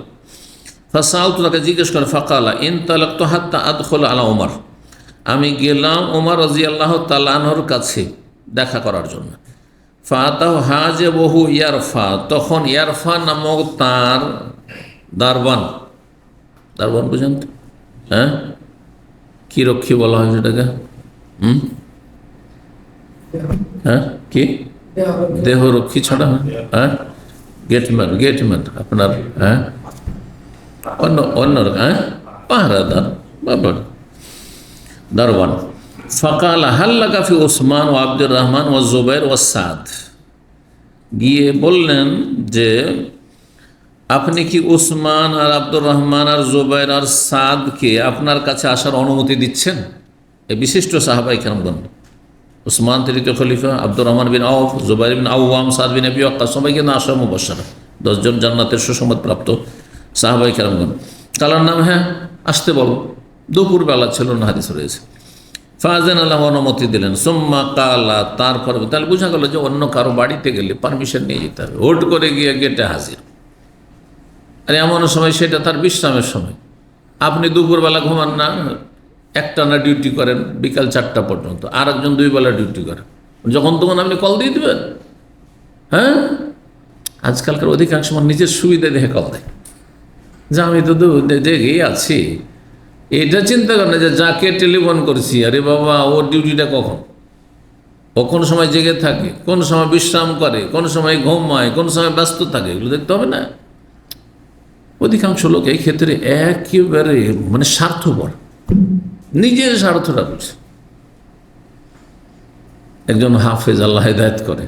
A: ফাসালতু, তাকে জিজ্ঞেস করে, ফাকালা ইনতালাক্তু হাত্তা আদখুল আলা ওমর, আমি গেলাম ওমর রাদিয়াল্লাহু তাআলা আনহুর কাছে দেখা করার জন্য। ফাতাহ হাজে বহু ইয়ারফা, তখন ইয়ারফা নামক তার দারবান বুঝেন তো, হ্যাঁ কি রক্ষী বলা হয় সেটাকে, হ্যাঁ কি দেহরক্ষী ছাড়া, হ্যাঁ গেটম্যান আপনার, হ্যাঁ অন্য হ্যাঁ পাহারাদার বাবার দারবান। ফকাল হাল্লাকা ফি ওসমান ও আব্দুর রহমান ও জুবাইর ও সাদ, গিয়ে বললেন যে আপনি কি ওসমান আর আব্দুর রহমান আর জুবাইর আর সাদকে আপনার কাছে আসার অনুমতি দিচ্ছেন? এই বিশিষ্ট সাহাবায়ে কেরামগণ, উসমান তৃতীয় খলিফা, আব্দুর রহমান বিন আউফ, জুবাইর বিন আওয়াম, সাদ বিন আবি ওয়াক্কাস, সবাই কিন্তু আশরা মুবাশশারা, 10 জন জান্নাতের সুসংবাদ প্রাপ্ত সাহাবায়ে কেরামগণ। কালার নাম, হ্যাঁ আসতে বলো, দুপুরবেলা ছিল না, হাদিস রয়েছে। ফাজান আল্লাহ অনুমতি দিলেন। সুম্মা কালা, তারপরে তাহলে বোঝা গেল যে অন্য কারো বাড়িতে গেলে পারমিশন নিয়ে যেতে হবে, হুট করে গিয়ে গেটে হাজির। আর এমন সময় সেটা তার বিশ্রামের সময়, আপনি দুপুরবেলা ঘুমান না, একটানা ডিউটি করেন বিকাল 4টা পর্যন্ত, আর একজন 2 বেলা ডিউটি করেন, যখন তখন আপনি কল দিয়ে দেবেন। হ্যাঁ, আজকালকার অধিকাংশ আমার নিজের সুবিধা দেখে কল দেয়, যে আমি তো জেগেই আছি। এটা চিন্তা করেন যে যাকে টেলিফোন করছি, আরে বাবা ওর ডিউটিটা কখন, ও কোন সময় জেগে থাকে, কোন সময় বিশ্রাম করে, কোন সময় ঘুমায়, কোন সময় ব্যস্ত থাকে, এগুলো দেখতে হবে না। অধিকাংশ লোক এই ক্ষেত্রে একেবারে মানে স্বার্থপর, নিজের স্বার্থটা বুঝে। একজন হাফেজ, আল্লাহ হেদায়েত করে,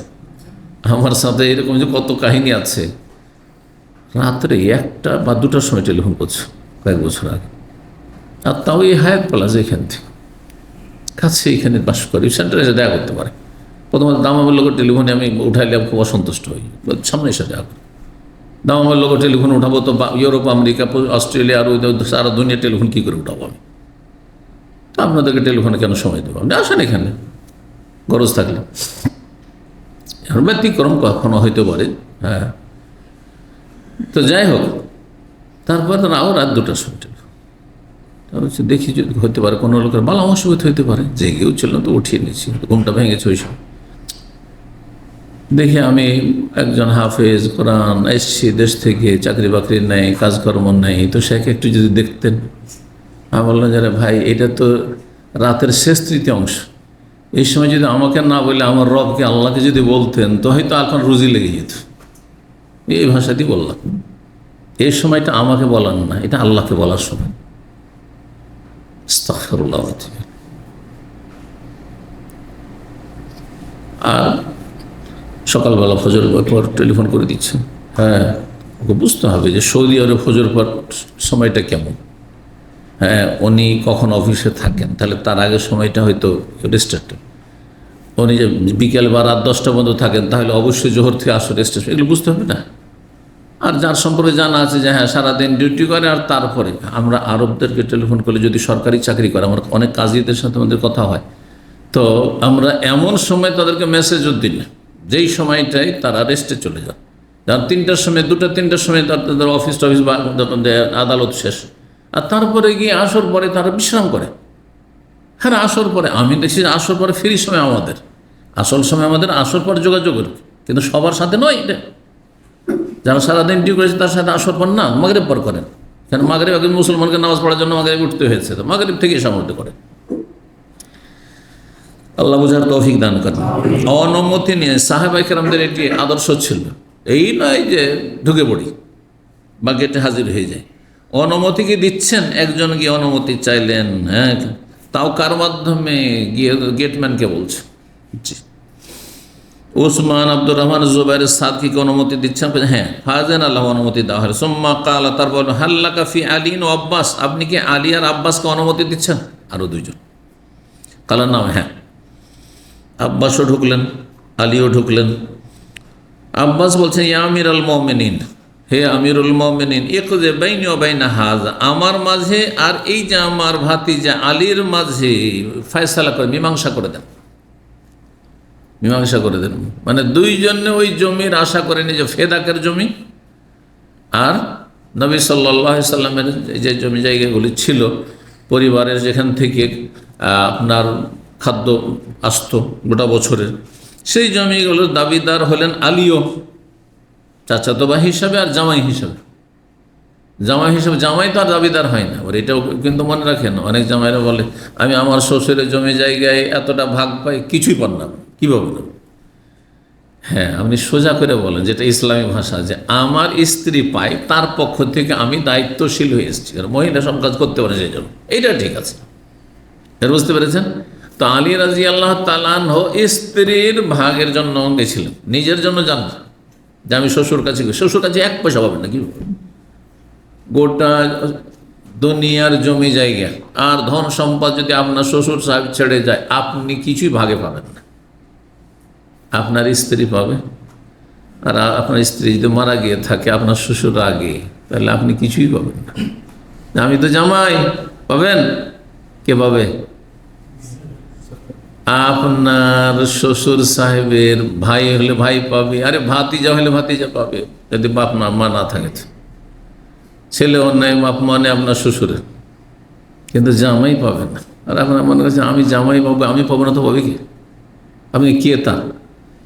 A: আমার সাথে এরকম যে কত কাহিনী আছে, রাত্রে 1টা বা 2টার সময় টেলিফোন করছে কয়েক বছর আগে, আর তাও এই হায়াত প্লাস এখান থেকে কাছে, এখানে বাস করে, সেন্টারে এসে দেখা করতে পারে। প্রথমত দামামের লোকের টেলিফোনে আমি উঠাইলে খুব অসন্তুষ্ট হই, সামনে এসে দেখা করি। দামামের লোকের টেলিফোন উঠাবো তো ইউরোপ, আমেরিকা, অস্ট্রেলিয়া আর সারা দুনিয়া টেলিফোন কী করে উঠাবো আমি? তো আপনাদেরকে টেলিফোনে কেন সময় দেবো? আপনি আসেন এখানে গরজ থাকলে। ব্যতিক্রম কখনো হইতে পারে, হ্যাঁ। তো যাই হোক, তারপর রাও রাত 2টার সময় হচ্ছে, দেখি যদি হতে পারে কোনো লোকের বালা অসুবিধা হইতে পারে, জেগেও ছিল তো উঠিয়ে নিয়েছি, ঘুমটা ভেঙেছে ওই সময়। দেখি আমি একজন হাফেজ কোরআন, এসছি দেশ থেকে, চাকরি বাকরি নেই, কাজকর্ম নেই, তো সেকে একটু যদি দেখতেন। আমি বললাম যারা ভাই, এটা তো রাতের শেষ তৃতীয়াংশ, এই সময় যদি আমাকে না বলে আমার রবকে, আল্লাহকে যদি বলতেন, তো হয়তো এখন রুজি লেগে যেত। এই ভাষাতেই বললাম, এই সময়টা আমাকে বলার না, এটা আল্লাহকে বলার সময়। আস্তাগফিরুল্লাহ। আর সকালবেলা ফজর পর টেলিফোন করে দিচ্ছেন, হ্যাঁ ওকে বুঝতে হবে যে সৌদি আরব ফজর পর সময়টা কেমন। হ্যাঁ, উনি কখন অফিসে থাকেন, তাহলে তার আগের সময়টা হয়তো রেস্ট্রিক্টেড। উনি যে বিকেল বা রাত 10টা পর্যন্ত থাকেন, তাহলে অবশ্যই জোহর থেকে আসর রেস্ট্রিকশন, এগুলো বুঝতে হবে না। আর যার সম্পর্কে জানা আছে যে হ্যাঁ সারাদিন ডিউটি করে, আর তারপরে আমরা আরবদেরকে টেলিফোন করলে, যদি সরকারি চাকরি করে, আমার অনেক কাজীদের সাথে আমাদের কথা হয়, তো আমরা এমন সময় তাদেরকে মেসেজও দিই না যেই সময়টাই তারা রেস্টে চলে যান। যার 3টার সময়, 2টা-3টার সময় তাদের অফিস টফিস বা আদালত শেষ, আর তারপরে গিয়ে আসর পরে তারা বিশ্রাম করে। হ্যাঁ, আসর পরে আমি দেখছি যে আসর পরে ফ্রি সময় আমাদের, আসল সময় আমাদের আসর পর যোগাযোগের, কিন্তু সবার সাথে নয় এটা। যারা সারাদিন ডিউটি করেছে তার সাথে আসর পর না, মাগরিব পর করেন। কেন মাগরিব একজন মুসলমানকে নামাজ পড়ার জন্য মাগরিব উঠতে হয়েছে, তো মাগরিব থেকে সামর্থ্য করে। আল্লাহ বুঝার তৌফিক দান করেন। অনুমতি নিয়ে সাহাবায়ে কেরামদের এটি আদর্শ ছিল, এই নয় যে ঢুকে পড়ি বা গেটে হাজির হয়ে যায়। অনুমতি কি দিচ্ছেন, একজন গিয়ে অনুমতি চাইলেন, হ্যাঁ, তাও কার মাধ্যমে? গিয়ে গেটম্যানকে বলছে। জি, ওসমান, আব্দুর রহমান, জুবাইর, সাদকে অনুমতি দিচ্ছেন? হ্যাঁ, ফাজান আল্লাহ অনুমতি দেওয়া হয়। সুম্মা কালা, তারপর হাল্লাকা ফি আলীন ও আব্বাস, আপনি কি আলী আর আব্বাসকে অনুমতি দিচ্ছেন? আরও 2 জন। কালার নাম, হ্যাঁ। আব্বাসও ঢুকলেন, আলীও ঢুকলেন। আব্বাস বলছেন, ইয়া আমির আল মুমিনিন, হে আমিরুল মুমিনিন, ইকযে বাইনি ওয়া বাইনা হাযা, আমার মাঝে আর এই যে আমার ভাতিজা আলীর মাঝে ফয়সালা করে, মীমাংসা করে দেন। মীমাংসা করে দেন মানে 2 জনে ওই জমির আশা করেনি, যে ফেদাকের জমি আর নবী সাল্লাল্লাহু আলাইহি সাল্লামের যে জমি জায়গাগুলি ছিল পরিবারের, যেখান থেকে আপনার খাদ্য আসতো গোটা বছরের, সেই জমিগুলোর দাবিদার হলেন আলীও, চাচাতো ভাই হিসাবে আর জামাই হিসাবে। জামাই হিসাবে, জামাই তো আর দাবিদার হয় না। ওর এটাও কিন্তু মনে রাখেন, অনেক জামাইরা বলে আমি আমার শ্বশুরের জমি জায়গায় এতটা ভাগ পাই, কিছুই পান না, কীভাবে না? হ্যাঁ, আপনি সোজা করে বলেন, যেটা ইসলামী ভাষা, যে আমার স্ত্রী পায়, তার পক্ষ থেকে আমি দায়িত্বশীল হয়ে এসেছি, আর মহিলা সব কাজ করতে পারে সেই জন্য, এইটা ঠিক আছে। এর বুঝতে পেরেছেন? তো আলী রাদিয়াল্লাহু তাআলা আনহু স্ত্রীর ভাগের জন্য গেছিলেন, নিজের জন্য যান না, যে আমি শ্বশুর কাছে, শ্বশুর কাছে 1 পয়সা পাবেন না। কি গোটা দুনিয়ার জমি জায়গা আর ধন সম্পদ যদি আপনার শ্বশুর সাহেব ছেড়ে যায়, আপনি কিছুই ভাগে পাবেন না। আপনার স্ত্রী পাবে। আর আপনার স্ত্রী যদি মারা গিয়ে থাকে আপনার শ্বশুর আগে, তাহলে আপনি কিছুই পাবেন না। আমি তো জামাই, পাবেন? কে পাবে? আপনার শ্বশুর সাহেবের ভাই হলে ভাই পাবে, আরে ভাতিজা হলে ভাতিজা পাবে, যদি বাপ মা না থাকে। ছেলে অন্যায় বাপ মানে আপনার শ্বশুরের, কিন্তু জামাই পাবেন না। আর আপনার মনে করছে আমি জামাই পাবো, আমি পাবো না, তো পাবে কি? আপনি কে তা?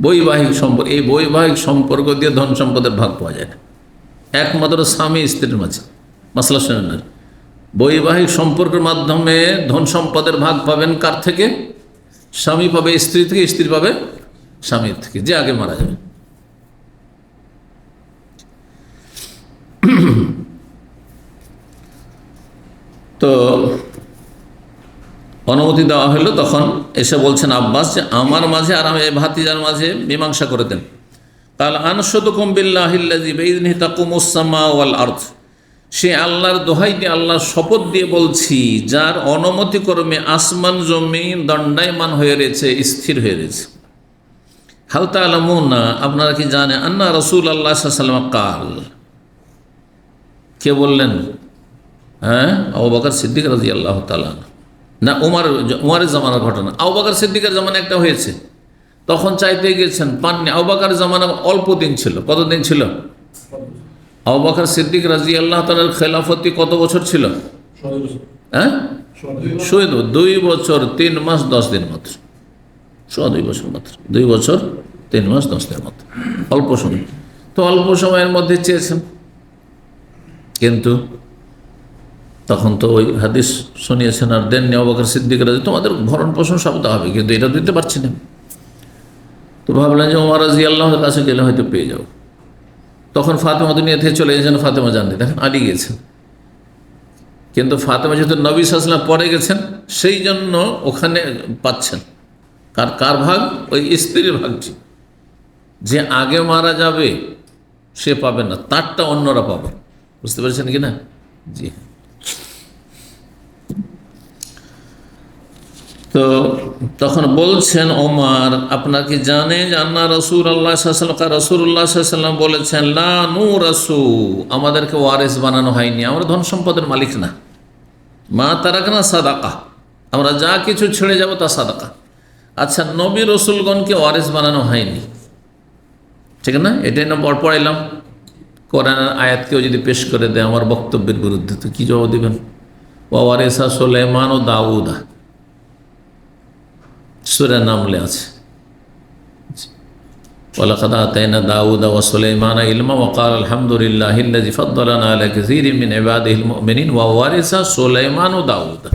A: বৈবাহিক সম্পর্ক, এই বৈবাহিক সম্পর্ক দিয়ে ধন সম্পদের ভাগ পাওয়া যায় না, একমাত্র স্বামী স্ত্রীর মাঝে। মাসলা শুনেন না, বৈবাহিক সম্পর্কের মাধ্যমে ধন সম্পদের ভাগ পাবেন কার থেকে? স্বামী পাবে স্ত্রী থেকে, স্ত্রী পাবে স্বামীর থেকে, যে আগে মারা যাবে। তো অনুমতি দেওয়া হলো। তখন এসে বলছেন আব্বাস যে আমার মাঝে আর আমি ভাতিজার মাঝে মীমাংসা করে দেন। তাহলে আনশুদুকুম বিল্লাহিল্লাযী বিইযনিহি তাকুমুস সামা ওয়াল আরদ, সে আল্লাহর দোহাই দিয়ে, আল্লাহর শপথ দিয়ে বলছি, যার অনুমতি ক্রমে আসমান জমিন দণ্ডায়মান হয়ে রয়েছে, স্থির হয়ে রয়েছে। হাল তা'লামুনা, আপনারা কি জানেন, আন্না রাসূলুল্লাহ সাল্লাল্লাহু আলাইহি ওয়াসাল্লাম কাল, কে বললেন? হ্যাঁ, আবু বকর সিদ্দিক রাদিয়াল্লাহু তাআলা, না উমারের জামানার ঘটনা। আবু বকর সিদ্দিকের জামানা একটা হয়েছে, তখন চাইতে গেছেন, পাননি। আবু বকরের জামানা অল্প দিন ছিল। কতদিন ছিল? আবু বকর সিদ্দিক রাদিয়াল্লাহু তাআলার খেলাফতি কত বছর ছিল? হ্যাঁ, 2 বছর 3 মাস 10 দিন মাত্র, 2 বছর মাত্র, 2 বছর 3 মাস 10 দিন মাত্র, অল্প সময়। তো অল্প সময়ের মধ্যে চেয়েছেন, কিন্তু তখন তো ওই হাদিস শুনিয়েছেন আর দেননি। আবু বকর সিদ্দিক রাজি, তোমাদের ভরণ পোষণ সব দেওয়া হবে, কিন্তু এটা দিতে পারছি না। তো ভাবলেন যে ওমর রাদিয়াল্লাহুর কাছে গেলে হয়তো পেয়ে যাও। তখন ফাতেমা দুনিয়া থেকে চলে গেছেন, ফাতেমা জানতে, দেখেন আলী গেছেন, কিন্তু ফাতেমা যেহেতু নবী সাল্লাল্লাহু আলাইহি ওয়াসাল্লাম পরে গেছেন, সেই জন্য ওখানে পাচ্ছেন। কার ভাগ? ওই স্ত্রীর ভাগটি। যে আগে মারা যাবে সে পাবে না, তারটা অন্যরা পাবে। বুঝতে পেরেছেন কি না? জি। তো তখন বলছেন ওমর, আপনার কি জানেন যে আন্না রাসূলুল্লাহ সাল্লাল্লাহু আলাইহি রাসূলুল্লাহ সাল্লাল্লাহু আলাইহি ওয়াসাল্লাম বলেছেন, লা নুরাসু, আমাদেরকে ওয়ারিস বানানো হয়নি, আমরা ধন সম্পদের মালিক না। মা তারাকনা সাদাকা, আমরা যা কিছু ছেড়ে যাব তা সাদাকা। আচ্ছা, নবী রসুলগণকে ওয়ারিস বানানো হয়নি, ঠিক না? এটাই না পড়াইলাম। কোরআনের আয়াত কেউ যদি পেশ করে দেয় আমার বক্তব্যের বিরুদ্ধে, তো কি জবাব দেবেন? ওয়ারিসা সুলাইমান ও দাউদা, সূরা নামলে আছে। ওয়ালাকাদ আতাইনা দাউদা ওয়া সুলাইমানা ইলমা ওয়া ক্বালা আলহামদুলিল্লাহিল্লাযী ফাদ্দালানা আলা কাসীরিন মিন ইবাদিহিল মুমিনিন ওয়া ওয়ারিসা সুলাইমান ও দাউদা।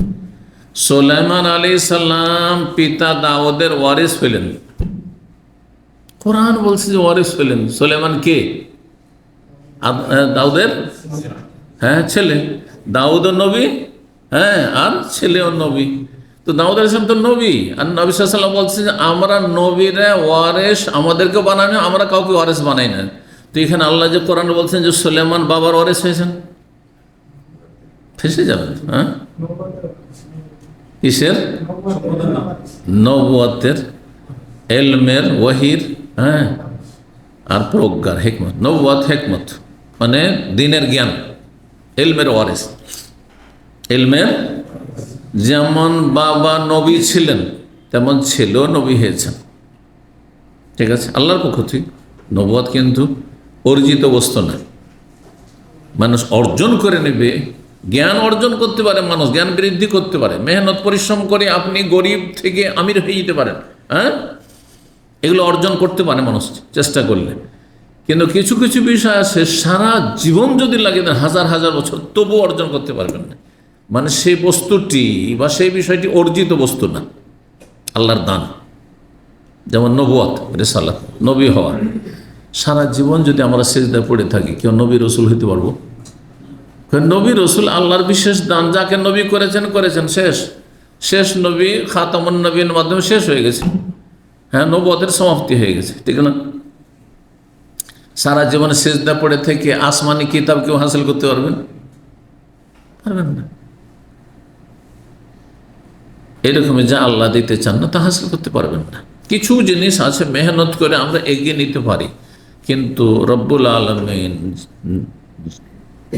A: সুলাইমান আলাইহিস সালাম পিতা দাউদের ওয়ারিস হলেন। কোরআন বলছে যে ওয়ারিস হলেন। সুলাইমান কে? দাউদের ছেলে। দাউদ নবী, আর ছেলেও নবী। তো দাউদ আলাইহিস সালাম তো নবী, আর নবী সাল্লাল্লাহু আলাইহি ওয়াসাল্লাম বলছে যে আমরা নবীরা ওয়ারিস, আমাদেরকে বানাই না, আমরা কাউকে ওয়ারিস বানাই না। তো এখানে আল্লাহ যে কোরআন বলছেন যে সুলাইমান বাবার ওয়ারিস হয়েছেন, ফেসে যাবেন। কিসের? নবুয়তের, এলমের, ওয়াহির, আর প্রজ্ঞার, হিকমত। নবুয়ত হিকমত মানে দিনের জ্ঞান, এলমের ওয়ারিস। এলমের, যেমন বাবা নবী ছিলেন তেমন ছেলেও নবী হয়েছেন, ঠিক আছে, আল্লাহর পক্ষ থেকে। নবুয়ত কিন্তু অর্জিত বস্তু না, মানুষ অর্জন করে নেবে। জ্ঞান অর্জন করতে পারে মানুষ, জ্ঞান বৃদ্ধি করতে পারে, মেহনত পরিশ্রম করে আপনি গরিব থেকে আমির হয়ে যেতে পারেন। এগুলো অর্জন করতে পারে মানুষ চেষ্টা করলে। কিন্তু কিছু কিছু বিষয় আছে সারা জীবন যদি লাগে না, হাজার হাজার বছর, তবু অর্জন করতে পারবেন না। মানে সেই বস্তুটি বা সেই বিষয়টি অর্জিত বস্তু না, আল্লাহর দান। যেমন নবুয়ত, রিসালাত, নবী হওয়া। সারা জীবন যদি আমরা সিজদায় পড়ে থাকি, কেউ নবী রসুল হইতে পারবো? নবী রসুল আল্লাহর বিশেষ দান, যাকে নবী করেছেন শেষ নবী খাতামুন নবীর মাধ্যমে শেষ হয়ে গেছে। নবুয়তের সমাপ্তি হয়ে গেছে, ঠিক না? সারা জীবনে সিজদা পড়ে থেকে আসমানি কিতাব কেউ হাসিল করতে পারবেন না। এরকমই যা আল্লাহ দিতে চান না তা হাসিল করতে পারবেন না। কিছু জিনিস আছে মেহনত করে আমরা এগিয়ে নিতে পারি, কিন্তু রব্বুল আলামিন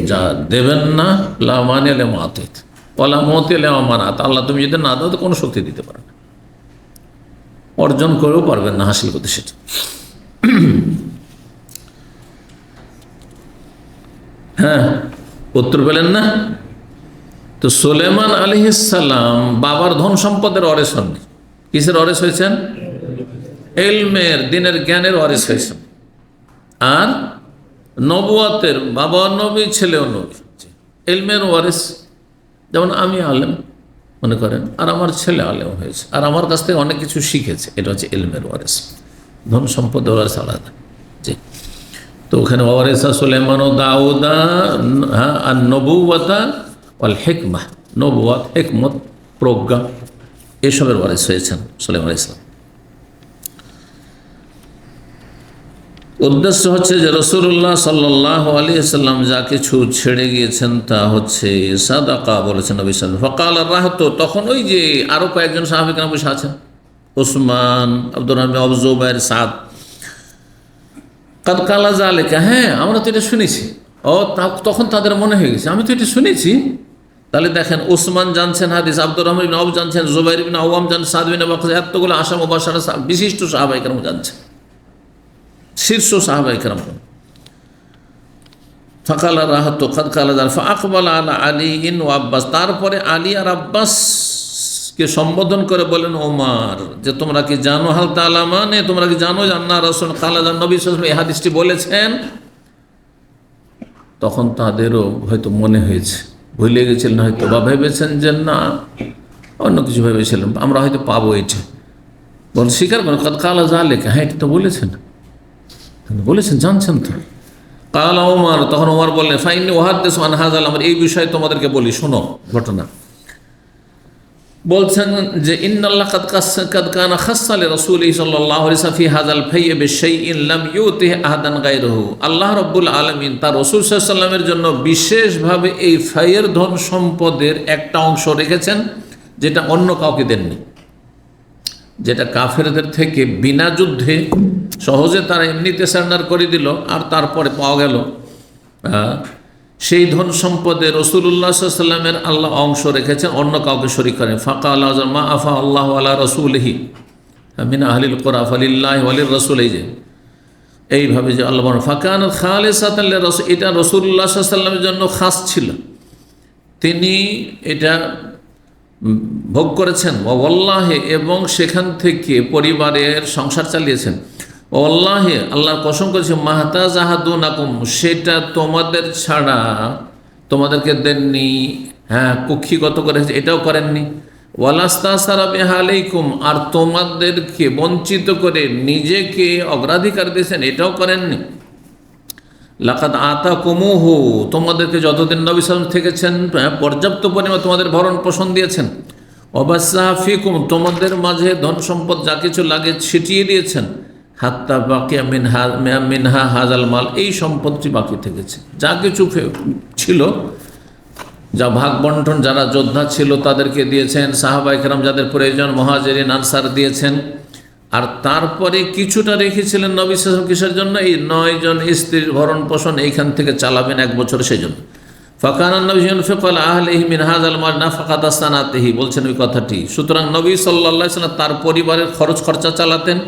A: যা দেবেন না, লা মানিয়া মাতিত ওয়ালা মুতিয়া লিমা মানাত, আল্লাহ তুমি যদি না দাও তো কোনো শক্তি দিতে পারে না, অর্জন করেও পারবেন না হাসিল করতে সেটা। হ্যাঁ, উত্তর পেলেন না? তো সুলেমান আলাইহিস সালাম বাবার ধন সম্পদের ওয়ারিস হননি। কিসের ওয়ারিস হয়েছেন? ইলমের, দিনের জ্ঞানের ওয়ারিস হয়েছেন। আর নবুয়াতের, বাবা নবী ছেলেও নবী, ইলমের ওয়ারিস। যেমন আমি আলেম মনে করেন, আর আমার ছেলে আলেম হয়েছে, আর আমার কাছ থেকে অনেক কিছু শিখেছে, এটা হচ্ছে ইলমের ওয়ারিস। ধন সম্পদের ওয়ারিস আলাদা। জি, তো ওখানে ওয়ারিসা সুলাইমান ও দাউদা, হ্যাঁ, আর নবুওয়াতা ওয়াল হিকমাহ, নবুয়াত, হিকমত, প্রজ্ঞা, এসবের ওয়ারিস হয়েছেন সুলাইমান আলাইহিস সালাম। উদ্দেশ্য হচ্ছে যে রাসূলুল্লাহ সাল্লাল্লাহু আলাইহি ওয়াসাল্লাম যা কিছু ছেড়ে গিয়েছেন তা হচ্ছে সাদাকা বলেছেন নবী সাল্লাল্লাহু আলাইহি ওয়াসাল্লাম। ফাকাল রাহতু, তখন ওই যে আরো কয়েকজন সাহাবী কেরাম বসে আছেন, ওসমান, আব্দুর রহমান, আবু যুবাইর, সাদ, কাদ কালা যালিকা, হ্যাঁ আমরা তো এটা শুনেছি। ও তখন তাদের মনে হয়ে গেছে আমি তো এটা শুনেছি। তাহলে দেখেন, ওসমান জানছেন হাদিস, আব্দুর রহমান ইবনে আউফ জানছেন, যুবাইর ইবনে আওয়াম জানছেন, সাদ বিন ওয়াক্কাস, এতগুলো আশা মুবাশশারা বিশিষ্ট সাহাবায়ে কেরাম জানছেন, শীর্ষ সাহাবায়ে কেরাম। ফাকালা রাহাতু কাদ কালা যালিকা ফাআকবালা আলা আলী ওয়া আব্বাস, তারপরে আলী আর আব্বাসকে সম্বোধন করে বলেন ওমর, যে তোমরা কি জানো, হাল তালামানে, তোমরা কি জানো যে আন্না রাসূল কালা, নবী সাল্লাল্লাহু আলাইহি ওয়াসাল্লাম এই হাদিসটি বলেছেন। তখন তাদেরও হয়তো মনে হয়েছে, ভুলে গেছিলেন হয়তো, বা ভেবেছেন যে না অন্য কিছু ভেবেছিলেন, আমরা হয়তো পাবো এটা। বল স্বীকার করেন, কাদ কালা যালিকা, হ্যাঁ এটা তো বলেছেন, বলেছেন, জানছেন তো। কালা ওমর, তখন ওমর বললেন ফাইন্নী উহাদ্দিসু আন হাযাল আমর, এই বিষয়ে তোমাদেরকে বলি, শোনো ঘটনা। বলছেন যে ইন্নাল্লাহ কাদ কানা খাসসা লিরাসূলিহি সাল্লাল্লাহু আলাইহি ওয়াসাল্লাম ফি হাযাল ফাইয়্যি বিশাইইন লাম ইউতিহি আহাদান গায়রুহু, আল্লাহ রাব্বুল আলামিন তার রাসূল সাল্লাল্লাহু আলাইহি ওয়াসাল্লামের জন্য বিশেষভাবে এই ফাইয়ের ধন সম্পদের একটা অংশ রেখেছেন যেটা অন্য কাউকে দেননি, যেটা কাফেরদের থেকে বিনা যুদ্ধে সহজে তারা এমনিতে সারেন্ডার করে দিল, আর তারপরে পাওয়া গেল সেই ধন সম্পদে রাসূলুল্লাহ সাল্লাল্লাহু আলাইহি ওয়াসাল্লামের আল্লাহ অংশ রেখেছেন, অন্য কাউকে শরীক করেন। ফাকাল মা আফা আল্লাহু আলা রাসূলিহি মিন আহলিল কুরা ফালিল্লাহি ওয়ালির রাসূল, এই যে এইভাবে যে আল্লাহ বলেন ফাকানাত খালিসাতান লিরাসূল, এটা রাসূলুল্লাহ সাল্লাল্লাহু আলাইহি ওয়াসাল্লামের জন্য খাস ছিল, তিনি এটা ভোগ করেছেন। ওয়াল্লাহি, এবং সেখান থেকে পরিবারের সংসার চালিয়েছেন। ওয়াল্লাহি, আল্লাহর কসম করেছে, মাহতাজাহাদুনাকুম, সেটা তোমাদের ছাড়া তোমাদেরকে দেননি, হ্যাঁ কুক্ষিগত করেছে এটাও করেননি। ওয়ালাস্তাসারা বিহা আলাইকুম, আর তোমাদেরকে বঞ্চিত করে নিজেকে অগ্রাধিকার দিয়েছেন এটাও করেননি। লাকাদ আতাকুমুহু, তোমাদেরকে যতদিন নবী সাল্লাল্লাহু আলাইহি ওয়াসাল্লাম থেকেছেন পর্যাপ্ত পরিমাণ তোমাদের ভরণ পোষণ দিয়েছেন। ওয়াবাসসা ফিকুম, তোমাদের মাঝে ধন সম্পদ যা কিছু লাগে ছিটিয়ে দিয়েছেন। হাত্তা বাকিয়া মিনহা হাজাল মাল, এই সম্পদটি বাকি থেকেছে, যা কিছু ছিল, যা ভাগ বন্টন, যারা যোদ্ধা ছিল তাদেরকে দিয়েছেন, সাহাবায়ে কেরাম যাদের প্রয়োজন, মুহাজিরিন আনসার দিয়েছেন। আর তারপরে কিছুটা রেখেছিলেন নবী সাল্লাল্লাহু আলাইহি ওয়াসাল্লাম, কিসের জন্য? এই 9 জন স্ত্রীর ভরণ পোষণ এইখান থেকে চালাবেন 1 বছর, সেই জন্য। ফাকানা নবী ইউনফিকু আলা আহলিহি মিন হাযাল মাল নাফাকাতা সানাতিহি, বলছেন ওই কথাটি। সুতরাং নবী সাল্লাল্লাহু আলাইহি ওয়াসাল্লাম তার পরিবারের খরচ খরচা চালাতেন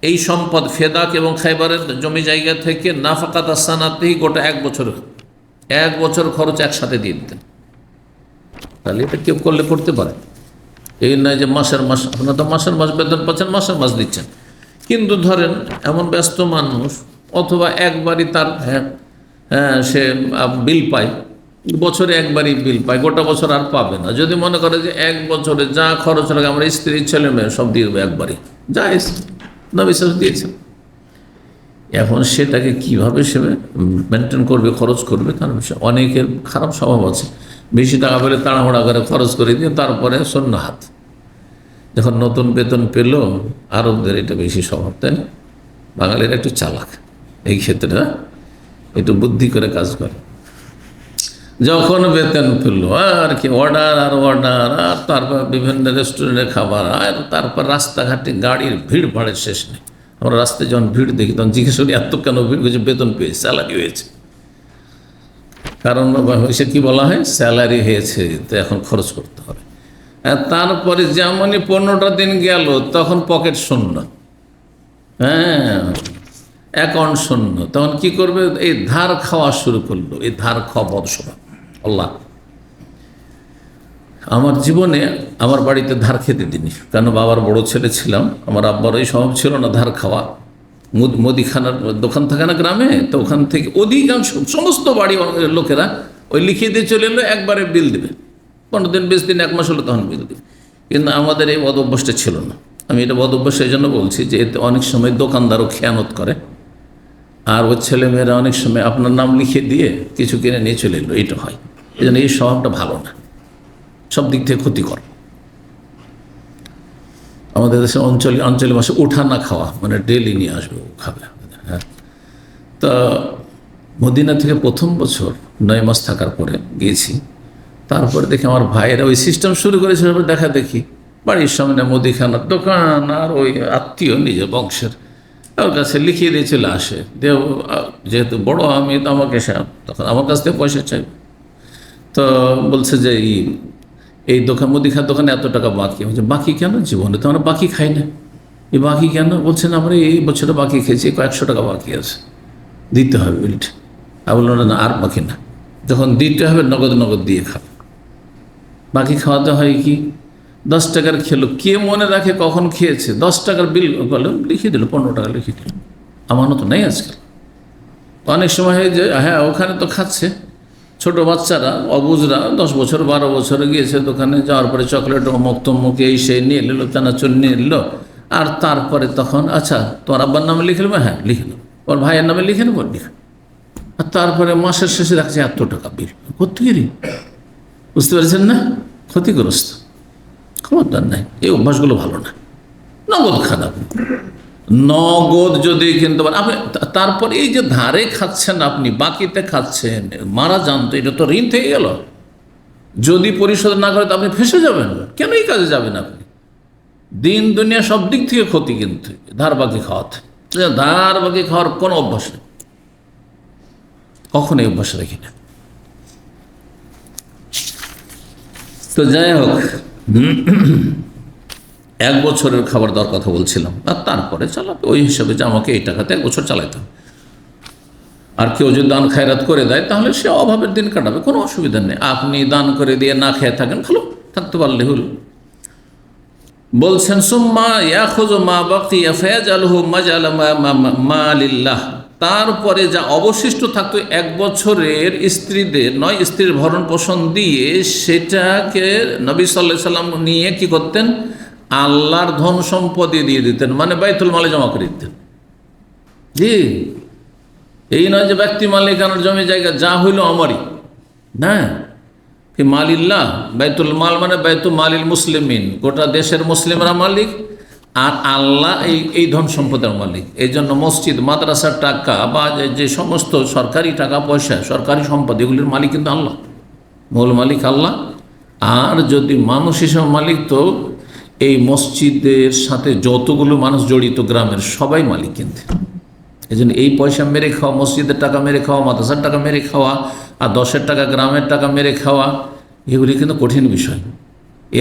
A: এই সম্পদ ফেদাক এবং খাইবারের জমি জায়গা থেকে নাফাকাতা সানাতিহি, গোটা 1 বছর খরচ একসাথে দিয়ে দিতেন। তাহলে এটা কেউ করতে পারে, এই নয় যে মাসের মাস, আপনার তো মাসের মাস বেতন পাচ্ছেন, মাসের মাস দিচ্ছেন। কিন্তু ধরেন এমন ব্যস্ত মানুষ, অথবা একবারই তার সে বিল পায়, বছরে একবারই বিল পায়, গোটা বছর আর পাবে না। যদি মনে করে যে 1 বছরে যা খরচ লাগে আমরা স্ত্রী ছেলে মেয়ে সব দিয়ে দেবো একবারই, যা নবী সাল্লাল্লাহু দিয়েছেন, এখন সেটাকে কীভাবে সে মেনটেন করবে, খরচ করবে, তার বিষয়ে অনেকের খারাপ স্বভাব আছে। বেশি টাকা পেলে তাড়াহুড়া করে খরচ করে দিয়ে তারপরে শূন্য হাত। যখন নতুন বেতন পেল, আরবদের এটা বেশি স্বভাব, তাই না? বাঙালিরা একটু চালাক এই ক্ষেত্রে, একটু বুদ্ধি করে কাজ করে। যখন বেতন পেল আর কি অর্ডার আর অর্ডার, আর তারপর বিভিন্ন রেস্টুরেন্টে খাবার, আর তারপর রাস্তাঘাটে গাড়ির ভিড় ভাড়ের শেষ নেই। আমরা রাস্তায় যখন ভিড় দেখি তখন জিজ্ঞেস করি এত কেন ভিড় করছে? বেতন পেয়েছে, স্যালারি হয়েছে। কারণ সে কী বলা হয়, স্যালারি হয়েছে তো এখন খরচ করতে হবে। আর তারপরে যেমনই 15টা দিন গেল তখন পকেট শূন্য, হ্যাঁ, অ্যাকাউন্ট শূন্য। তখন কি করবে? এই ধার খাওয়া শুরু করলো। এই ধার খাওয়া বদ স্বভাব। আল্লাহ আমার জীবনে আমার বাড়িতে ধার খেতে দিনি, কারণ বাবার বড় ছেলে ছিলাম। আমার আব্বার ওই স্বভাব ছিল না ধার খাওয়া। মুদিখানার দোকান থাকে না গ্রামে, তো ওখান থেকে অধিকাংশ সমস্ত বাড়ি লোকেরা ওই লিখিয়ে দিয়ে চলে এলো, একবারে বিল দেবে। 15 দিন 20 দিন 1 মাস হলো তখন বিল দেবে। কিন্তু আমাদের এই বদ অভ্যাসটা ছিল না। আমি এটা বদ অভ্যাস এই জন্য বলছি যে এতে অনেক সময় দোকানদারও খেয়ানত করে, আর ওর ছেলেমেয়েরা অনেক সময় আপনার নাম লিখে দিয়ে কিছু কিনে নিয়ে চলে এলো, এইটা হয়। এই জন্য এই স্বভাবটা ভালো না, সব দিক থেকে ক্ষতিকর। আমাদের দেশে অঞ্চলে মাসে ওঠা না খাওয়া, মানে ডেলি নিয়ে আসবে, ও খাবে। হ্যাঁ, তা মদিনা থেকে প্রথম বছর 9 মাস থাকার পরে গিয়েছি। তারপরে দেখি আমার ভাইয়েরা ওই সিস্টেম শুরু করেছে। দেখা দেখি বাড়ির সামনে মুদিখানার দোকান, আর ওই আত্মীয় নিজের বংশের ওর কাছে লিখিয়ে দিয়ে চলে আসে। যেহেতু বড় আমি, তো আমাকে তখন আমার কাছ থেকে পয়সা চাই। তো বলছে যে এই দোকান মুদিখানার দোকানে এত টাকা বাকি। বলছে বাকি কেন? জীবনে তো আমরা বাকি খাই না। এই বাকি কেন? বলছেন আমরা এই বছরে বাকি খেয়েছি, কয়েকশো টাকা বাকি আছে, দিতে হবে বিলটা। আর বললো না, আর বাকি না, যখন দিতে হবে নগদ নগদ দিয়ে খাবে। বাকি খাওয়াতে হয় কি? 10 টাকার খেলো, কে মনে রাখে কখন খেয়েছে? 10 টাকার বিল বলে লিখিয়ে দিল, 15 টাকা লিখিয়ে দিল। আমারও তো নেই আজকাল। অনেক সময় হয় যে হ্যাঁ ওখানে তো খাচ্ছে ছোট বাচ্চারা, অবুজরা, 10 বছর 12 বছরে গিয়েছে দোকানে, যাওয়ার পরে চকলেট অমুক তমুক এই সেই নিয়ে নিল, চানাচুর নিয়ে নিল। আর তারপরে তখন আচ্ছা তোমার আব্বার নামে লিখে নেবো, হ্যাঁ লিখে নেবো, ওর ভাইয়ের নামে লিখে নেবো, লিখে। আর তারপরে মাসের শেষে রাখছে এত টাকা বিল। কোথেকে? বুঝতে পারছেন না? ক্ষতিগ্রস্ত। খবরদার নাই, এই অভ্যাসগুলো ভালো না। নগদ খারাপ, নগদ যদি কিনতে পারেন আপনি। তারপর এই যে ধারে খাচ্ছেন আপনি, বাকিতে খাচ্ছেন, মারা যান তো, এটা তো ঋণ থেকে গেল। যদি পরিশোধ না করে তো আপনি ফেসে যাবেন। কেন এই কাজে যাবেন আপনি? দিন দুনিয়া সব দিক থেকে ক্ষতি। কিন্তু ধার বাকি খাওয়াতে, ধার বাকি খাওয়ার কোনো অভ্যাস নেই, কখনো এই অভ্যাস রাখি না। তো যাই হোক, 1 বছরের খাবার দেওয়ার কথা বলছিলাম। আর তারপরে চালাবে ওই হিসাবে যে আমাকে এই টাকাতে 1 বছর চালাইতে হবে। আর কেউ যদি দান খায়রাত করে দেয় তাহলে সে অভাবের দিন কাটাবে, কোনো অসুবিধা নেই। আপনি দান করে দিয়ে না খেয়ে থাকেন, ভালো থাকতে পারলে হল। বলছেন সুম্মা ইয়াখুযু মা বাকিয়া ফায়াজআলহু মাজালা মালিল্লাহ। তারপরে যা অবশিষ্ট থাকতো 1 বছরের স্ত্রীদের, নয় স্ত্রীর ভরণ পোষণ দিয়ে, সেটাকে নবী সাল্লাল্লাহু আলাইহি সাল্লাম নিয়ে কি করতেন? আল্লাহর ধন সম্পদে দিয়ে দিতেন, মানে বাইতুল মালে জমা করে দিতেন। জি, এই নয় যে ব্যক্তি মালিকানার জমি জায়গা যা হইল আমারই, না। কি মালিল্লাহ, বাইতুল মাল মানে বাইতুল মালিল মুসলিমিন, গোটা দেশের মুসলিমরা মালিক, আর আল্লাহ এই ধন সম্পদের মালিক। এই জন্য মসজিদ মাদ্রাসার টাকা বা যে সমস্ত সরকারি টাকা পয়সা, সরকারি সম্পদ, এগুলির মালিক কিন্তু আল্লাহ, মূল মালিক আল্লাহ। আর যদি মানুষ হিসেবে মালিক, তো এই মসজিদের সাথে যতগুলো মানুষ জড়িত গ্রামের সবাই মালিক। কিন্তু এই জন্য এই পয়সা মেরে খাওয়া, মসজিদের টাকা মেরে খাওয়া, মাদ্রাসার টাকা মেরে খাওয়া, আর 10-এর টাকা গ্রামের টাকা মেরে খাওয়া, এগুলি কিন্তু কঠিন বিষয়।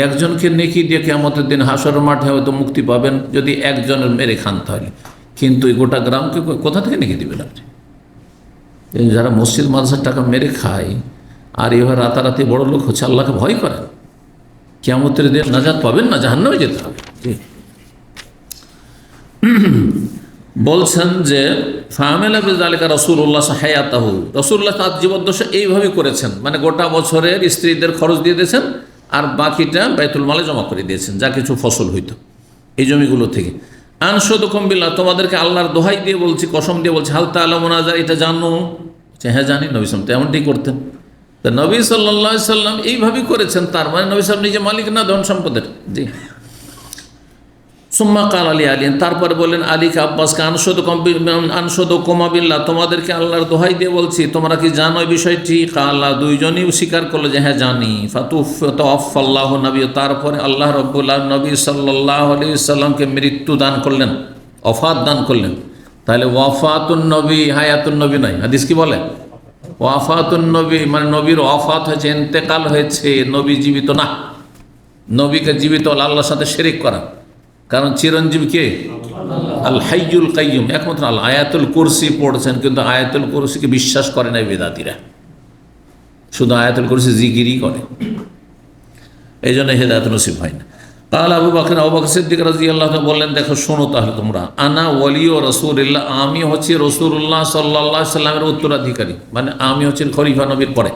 A: একজনকে নেকি দিয়ে কিয়ামতের দিন হাসরের মাঠে হয়তো মুক্তি পাবেন যদি একজনের মেরে খান তাহলে, কিন্তু এই গোটা গ্রামকে কোথা থেকে নেকি দেবেন আপনি? যারা মসজিদ মাদ্রাসার টাকা মেরে খায় আর এভাবে রাতারাতি বড় লোক হচ্ছে, আল্লাহকে ভয় করেন, কিয়ামতের দিন নাজাত পাবেন না, জাহান্নামে যেতে হবে। বলছেন যে ফামেলা বিযালিকা রাসূলুল্লাহ হায়াতাহু, রাসূলুল্লাহ তার জীবদ্দশা এইভাবে করেছেন, মানে গোটা বছরের স্ত্রীদের খরচ দিয়ে দিয়েছেন, আর বাকিটা বাইতুল মালে জমা করে দিয়েছেন, যা কিছু ফসল হইতো এই জমিগুলো থেকে। আনশুদুকুম বিল্লাহ, তোমাদেরকে আল্লাহর দোহাই দিয়ে বলছি, কসম দিয়ে বলছি, হাল তা'লামুনা, এটা জানো? হ্যাঁ জানি। নবী সাল্লাল্লাহু আলাইহি ওয়াসাল্লাম এমনটি করতেন। তা নবী সাল্লাল্লাহু আলাইহি ওয়াসাল্লাম এইভাবেই করেছেন, তার মানে নবী সাল্লাল্লাহু আলাইহি ওয়াসাল্লাম নিজে মালিক না ধন সম্পদের। জি। সুম্মা কাল আলী আলিয়ান, তারপরে বললেন আলীকে আব্বাসকে, আনশদ কমাবিল্লা, তোমাদেরকে আল্লাহর দোহাই দিয়ে বলছি, তোমরা কি জানো এই বিষয়টি? কাল্লা, দুইজনই স্বীকার করলো যে হ্যাঁ জানি। ফাতুফাল্লাহু নবী, তারপরে আল্লাহ রাব্বুল আলামিন নবী সাল্লাল্লাহু আলাইহি সাল্লামকে মৃত্যু দান করলেন, ওয়াফাত দান করলেন। তাহলে ওয়াফাতুন নবী হায়াতুন নবী নয়, হাদিস কি বলে? ওয়াফাতুন নবী মানে নবীর ওয়াফাত হয়েছে, ইন্তেকাল হয়েছে, নবী জীবিত না। নবীকে জীবিত আল্লাহর সাথে শিরক করা, কারণ চিরঞ্জীব কে? আল হাইয়ুল কাইয়ুম, একমাত্র আল্লাহ। আয়াতুল কুরসি পড়ছেন, কিন্তু আয়াতুল কুরসিকে বিশ্বাস করে না বেদাতীরা, শুধু আয়াতুল কুরসি জিকিরই করে, এই জন্য হেদায়েত নসিব হয় না। কাল আবু বকর সিদ্দিক রাদিয়াল্লাহু তাআলা বললেন, দেখো শোনো তাহলে তোমরা, আনা ওয়ালিউ রাসূলিল্লাহ, আমি হচ্ছি রাসূলুল্লাহ সাল্লাল্লাহু আলাইহি সাল্লামের উত্তরাধিকারী, মানে আমি হচ্ছি খলিফা নবীর পরে।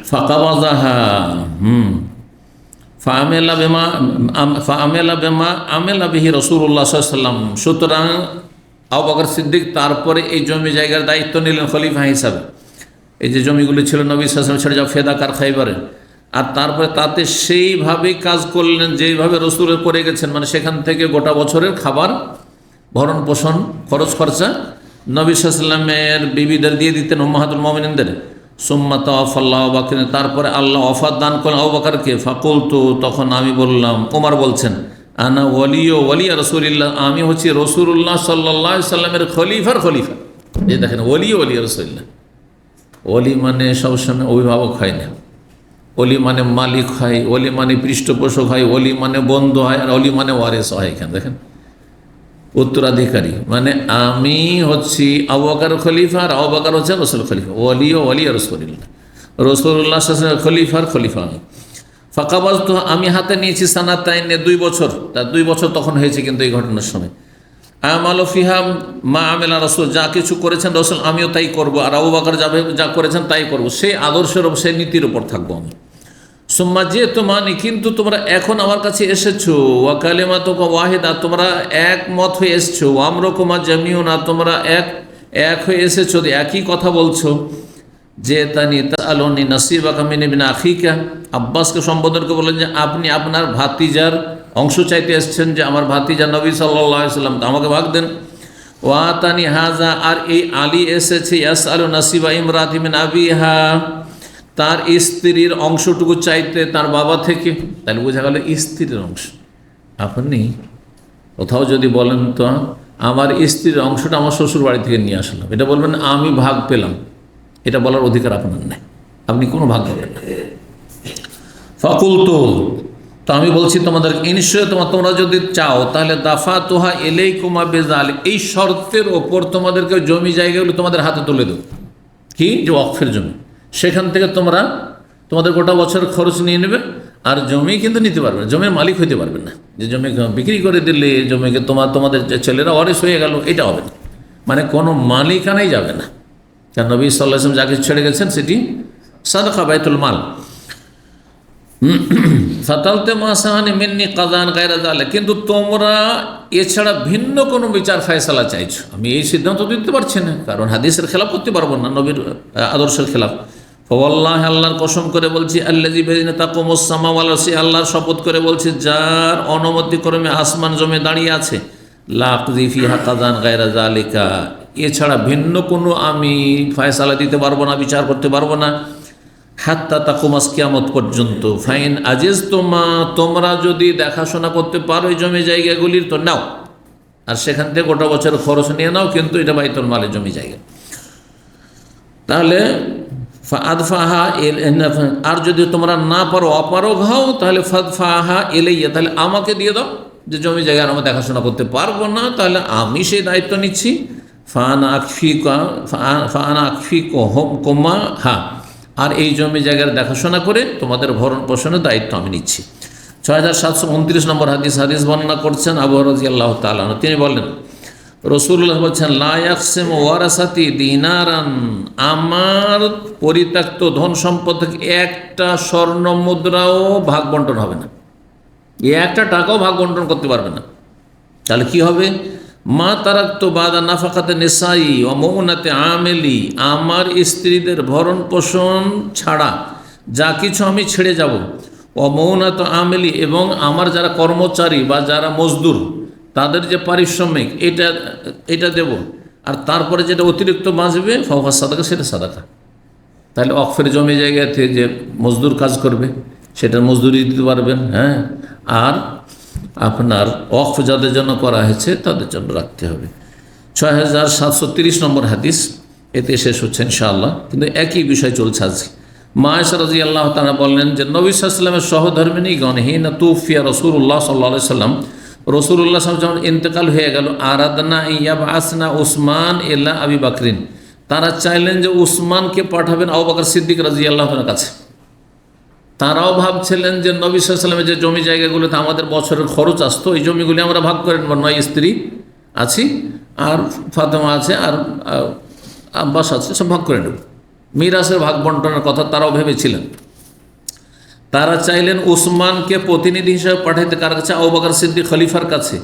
A: ফাকাবাযাহা ফাআমেলা বেমা আমেলা বিহি রাসূলুল্লাহ সাল্লাল্লাহু আলাইহি সাল্লাম। সুতরাং আবু বকর সিদ্দিক তারপরে এই জমি জায়গার দায়িত্ব নিলেন খলিফা হিসাবে। এই যে জমিগুলি ছিল নবী সাল্লাল্লাহু আলাইহি ওয়াসাল্লাম ছেড়ে যাওয়া ফেদাকার খাইবারে, আর তারপরে তাতে সেইভাবেই কাজ করলেন যেইভাবে রসুলের করে গেছেন, মানে সেখান থেকে গোটা বছরের খাবার, ভরণ পোষণ, খরচ খরচা নবী সাল্লাল্লাহু আলাইহি ওয়াসাল্লামের বিবিদের দিয়ে দিতেন, উম্মাহাতুল মুমিনিনদের। সুম্মা তাওয়াফাল্লাহু আবু বকর, তারপরে আল্লাহ ওয়াফাত দান করলেন আবু বকরকে। ফাকুলতু, তখন আমি বললাম, ওমর বলছেন, আনা ওয়ালিয়া রাসূলিল্লাহ, আমি হচ্ছি রাসূলুল্লাহ সাল্লাল্লাহু আলাইহি সাল্লামের খলিফার খলিফা। এই দেখেন, ওয়ালিয়া রাসূলিল্লাহ। ওলি মানে সবসময় অভিভাবক হয় না, ওলি মানে মালিক হয়, ওলি মানে পৃষ্ঠপোষক হয়, ওলি মানে বন্ধু হয়, আর ওলি মানে ওয়ারিস হয়। এখানে দেখেন, উত্তরাধিকারী, মানে আমি হচ্ছি আবু বকর খলিফা, আর আবু বকর হচ্ছে রসুল খলিফা। ওয়ালিয়া রাসূলিল্লাহ, রাসূলুল্লাহ সাল্লাল্লাহু আলাইহি খলিফার খলিফা। ফাকাবাজ, তো আমি হাতে নিয়েছি সানাতাইনে, 2 বছর, তার 2 বছর তখন হয়েছে কিন্তু এই ঘটনার সময়। আমালু ফিহা মা আমেলা রাসূল, যা কিছু করেছেন রসুল আমিও তাই করব, আর আবু বকর যা করেছেন তাই করব, সেই আদর্শের উপর, সেই নীতির উপর থাকবো আমি। সুম্মা যে তোমানি, কিন্তু তোমরা এখন আমার কাছে এসেছো, ওয়া কালিমাতুকা ওয়াহিদা, তোমরা একমত হয়ে এসেছো, আমরকুমা জামিউনা, তোমরা এক হয়ে এসেছো, একই কথা বলছো। যে তানি তাআলুনি নাসিবাকা মিন ইবনি আখিকা, আব্বাসকে সম্বোধন করে বলেন যে আপনি আপনার ভাতিজার অংশ চাইতে এসেছেন, যে আমার ভাতিজা নবী সাল্লাল্লাহু আলাইহি ওয়াসাল্লাম, আমাকে ভাগ দেন। ওয়া তানি হাজা, আর এই আলী এসেছে ইয়াসআলু নাসিবা ইমরাতি মিন আবিহা, তার স্ত্রীর অংশটুকু চাইতে তার বাবা থেকে। তাহলে বোঝা গেল স্ত্রীর অংশ। আপনি কোথাও যদি বলেন তো আমার স্ত্রীর অংশটা আমার শ্বশুর বাড়ি থেকে নিয়ে আসলাম, এটা বলবেন আমি ভাগ পেলাম, এটা বলার অধিকার আপনার নেই, আপনি কোনো ভাগ পাবেন না। ফাকুলতু, তো আমি বলছি তোমাদের, নিশ্চয় তোমরা যদি চাও তাহলে দাফাতুহা ইলাইকুমা বিযালিক, এই শর্তের ওপর তোমাদেরকে জমি জায়গাগুলো তোমাদের হাতে তুলে দেব। কি? যে ওয়াকফের জমি, সেখান থেকে তোমাদের গোটা বছর খরচ নিয়ে নেবে, আর জমি কিন্তু নিতে পারবে না, জমির মালিক হইতে পারবে না। যে জমি বিক্রি করে দিলে জমিকে তোমাদের ছেলেরা ওয়ারিস হয়ে গেল, এটা হবে না, মানে কোনো মালিকানাই যাবে না। কারণ নবী সাল্লাল্লাহু আলাইহি ওয়াসাল্লাম যাকে ছেড়ে গেছেন সেটি সাদাকা বাইতুল মাল। ফাতালতে মাসাহানি মিন্নি কাযান গায়রা যালিক, কিন্তু তোমরা এছাড়া ভিন্ন কোনো বিচার ফয়সালা চাইছো, আমি এই সিদ্ধান্ত দিতে পারছি না, কারণ হাদিসের খেলাফ করতে পারবো না, নবীর আদর্শের খেলাফ। ফাওয়াল্লাহি, আল্লাহর কসম করে বলছি, আল্লাযী বিয়াদিহি তাকুমুস সামাওয়াতু ওয়াল আরদ, আল্লাহর শপথ করে বলছি যার অনুমতিক্রমে আসমান জমি দাঁড়িয়ে আছে, লা আকযী ফিহা কাযান গায়রা যালিকা, এছাড়া ভিন্ন কোনো আমি ফয়সালা দিতে পারবো না, বিচার করতে পারবো না, হাত্তা তাকুমাস, কিয়ামত পর্যন্ত। ফাইন আজিজ, তোমরা যদি দেখাশোনা করতে পারো এই জমি জায়গাগুলির, তো নাও, আর সেখান থেকে গোটা বছর খরচ নিয়ে নাও, কিন্তু এটা বাইতুল মালের জমি জায়গা। তাহলে ফাদফাহা, আর যদি তোমরা না পারো, অপারগ হও, তাহলে ফাদফাহা ইলাইয়া, তাহলে আমাকে দিয়ে দাও, যে জমি জায়গা আমরা দেখাশোনা করতে পারবো না, তাহলে আমি সেই দায়িত্ব নিচ্ছি। ফানা আকফিকুমা, হ্যাঁ, আর এই জমি জায়গার দেখাশোনা করে তোমাদের ভরণ পোষণের দায়িত্ব আমি নিচ্ছি। 6729 নম্বর হাদিস বর্ণনা করছেন আবু রাদিয়াল্লাহু তাআলা, তিনি বলেন রাসূলুল্লাহ বলছেন, লা ইয়াকসিমু ওয়ারাসাতি দিনারান, আমার পরিত্যক্ত ধন সম্পদ থেকে একটা স্বর্ণ মুদ্রাও ভাগ বন্টন হবে না, একটা টাকাও ভাগ বন্টন করতে পারবে না। তাহলে কি হবে? মা তারাক্তু বাদা নাফাকাতে নিসাই ওয়া মুউনাতে আমেলি, আমার স্ত্রীদের ভরণ পোষণ ছাড়া যা কিছু আমি ছেড়ে যাব, ও মৌনাত আমেলি, এবং আমার যারা কর্মচারী বা যারা মজদুর তাদের যে পারিশ্রমিক এটা দেব, আর তারপরে যেটা অতিরিক্ত বাঁচবে ফাওকা সাদাকা, সেটা সাদাকা। তাহলে অকফের জমি জায়গাতে যে মজদুর কাজ করবে সেটা মজদুরি দিতে পারবেন, হ্যাঁ। আর আপনার ওয়াকফ যাদের জন্য করা হয়েছে তাদের জন্য রাখতে হবে। 6730 নম্বর হাদিস, এতে শেষ হচ্ছে ইনশাআল্লাহ, কিন্তু একই বিষয় চলছে আজকে। মা আয়েশা রাদিয়াল্লাহু তাআলা বললেন যে নবী সাল্লাল্লাহু আলাইহি ওয়াসাল্লামের সহধর্মিণীগণ হিনা তুফিয়া রাসূলুল্লাহ সাল্লাল্লাহু আলাইহি ওয়াসাল্লাম, রাসূলুল্লাহ সাল্লাল্লাহু আলাইহি ওয়াসাল্লাম যখন ইন্তেকাল হয়ে গেল, আরাদনা ইয়াবআসনা উসমান ইলা আবি বকরিন, তারা চাইলেন যে উসমানকে পাঠাবেন আবু বকর সিদ্দিক রাদিয়াল্লাহু তাআলার কাছে। তারাও ভাবছিলেন যে নবী সাল্লাল্লাহু আলাইহি ওয়াসাল্লামের যে জমি জায়গাগুলোতে আমাদের বছরের খরচ আসতো, এই জমিগুলি আমরা ভাগ করে নেব, 9 স্ত্রী আছি আর ফাতেমা আছে আর আব্বাস আছে, সব ভাগ করে নেব, মিরাসের ভাগ বন্টনের কথা তারাও ভেবেছিলেন। তারা চাইলেন উসমানকে প্রতিনিধি হিসেবে পাঠাইতে কার কাছে? আবু বকর সিদ্দিক খলিফার কাছে।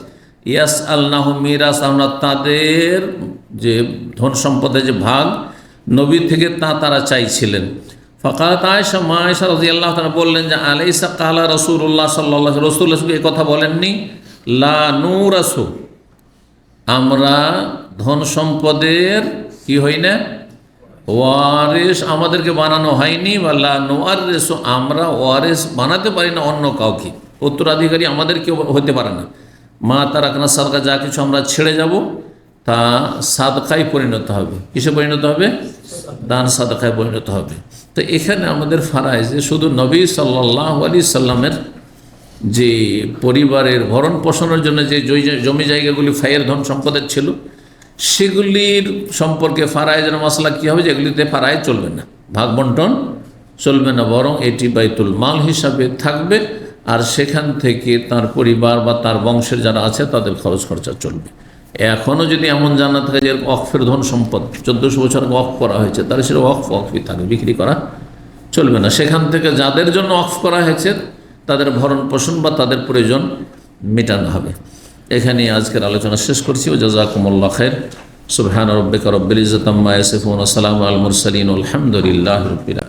A: ইয়াস আল্লাহ মিরাস, আমরা তাদের যে ধন সম্পদের যে ভাগ নবী থেকে তারা চাইছিলেন। ফাকাত আয়েশা, মা আয়েশা রাদিয়াল্লাহু তাআলা বললেন যে আলাইসা কালা রাসূলুল্লাহ সাল্লাল্লাহু আলাইহি ওয়াসাল্লাম, রাসূলুল্লাহ এই কথা বলেননি? লা নুরাসু, আমরা ধন সম্পদের কি হই না, ওয়ারিস আমাদেরকে বানানো হয়নি, বা লা নুআরিসু, আমরা ওয়ারিস বানাতে পারি না অন্য কাউকে, উত্তরাধিকারী আমাদের কেউ হতে পারে না। মা তারাকনা সাদকা, যা কিছু আমরা ছেড়ে যাব তা সাদকায় পরিণত হবে। কিসে পরিণত হবে? দান সাদকায় পরিণত হবে। তো এখানে আমাদের ফারাইজে শুধু নবী সাল্লাল্লাহু আলাইহি সাল্লামের যে পরিবারের ভরণ পোষণের জন্য যে জমি জায়গাগুলি ফায়ের ধন সম্পদের ছিল, সেগুলির সম্পর্কে ফারাইজের মশলা কী হবে? যেগুলিতে ফারাইজ চলবে না, ভাগ বন্টন চলবে না, বরং এটি বাইতুল মাল হিসাবে থাকবে, আর সেখান থেকে তার পরিবার বা তার বংশের যারা আছে তাদের খরচ খরচা চলবে। এখনও যদি এমন জানা থাকে যে ওয়াকফের ধন সম্পদ 1400 বছর ওয়াকফ করা হয়েছে, তাহলে সেটা ওয়াকফই থাকবে, বিক্রি করা চলবে না। সেখান থেকে যাদের জন্য ওয়াকফ করা হয়েছে তাদের ভরণ পোষণ বা তাদের প্রয়োজন মেটানো হবে। এখানে আজকের আলোচনা শেষ করছি। ও জাযাকুমুল্লাহ খাইর। সুবহান রাব্বিকা রাব্বিল ইজ্জাতি আম্মা ইয়াসিফুন ওয়া সালামুন আলাল মুরসালিন, আলহামদুলিল্লাহি রাব্বিল আলামিন।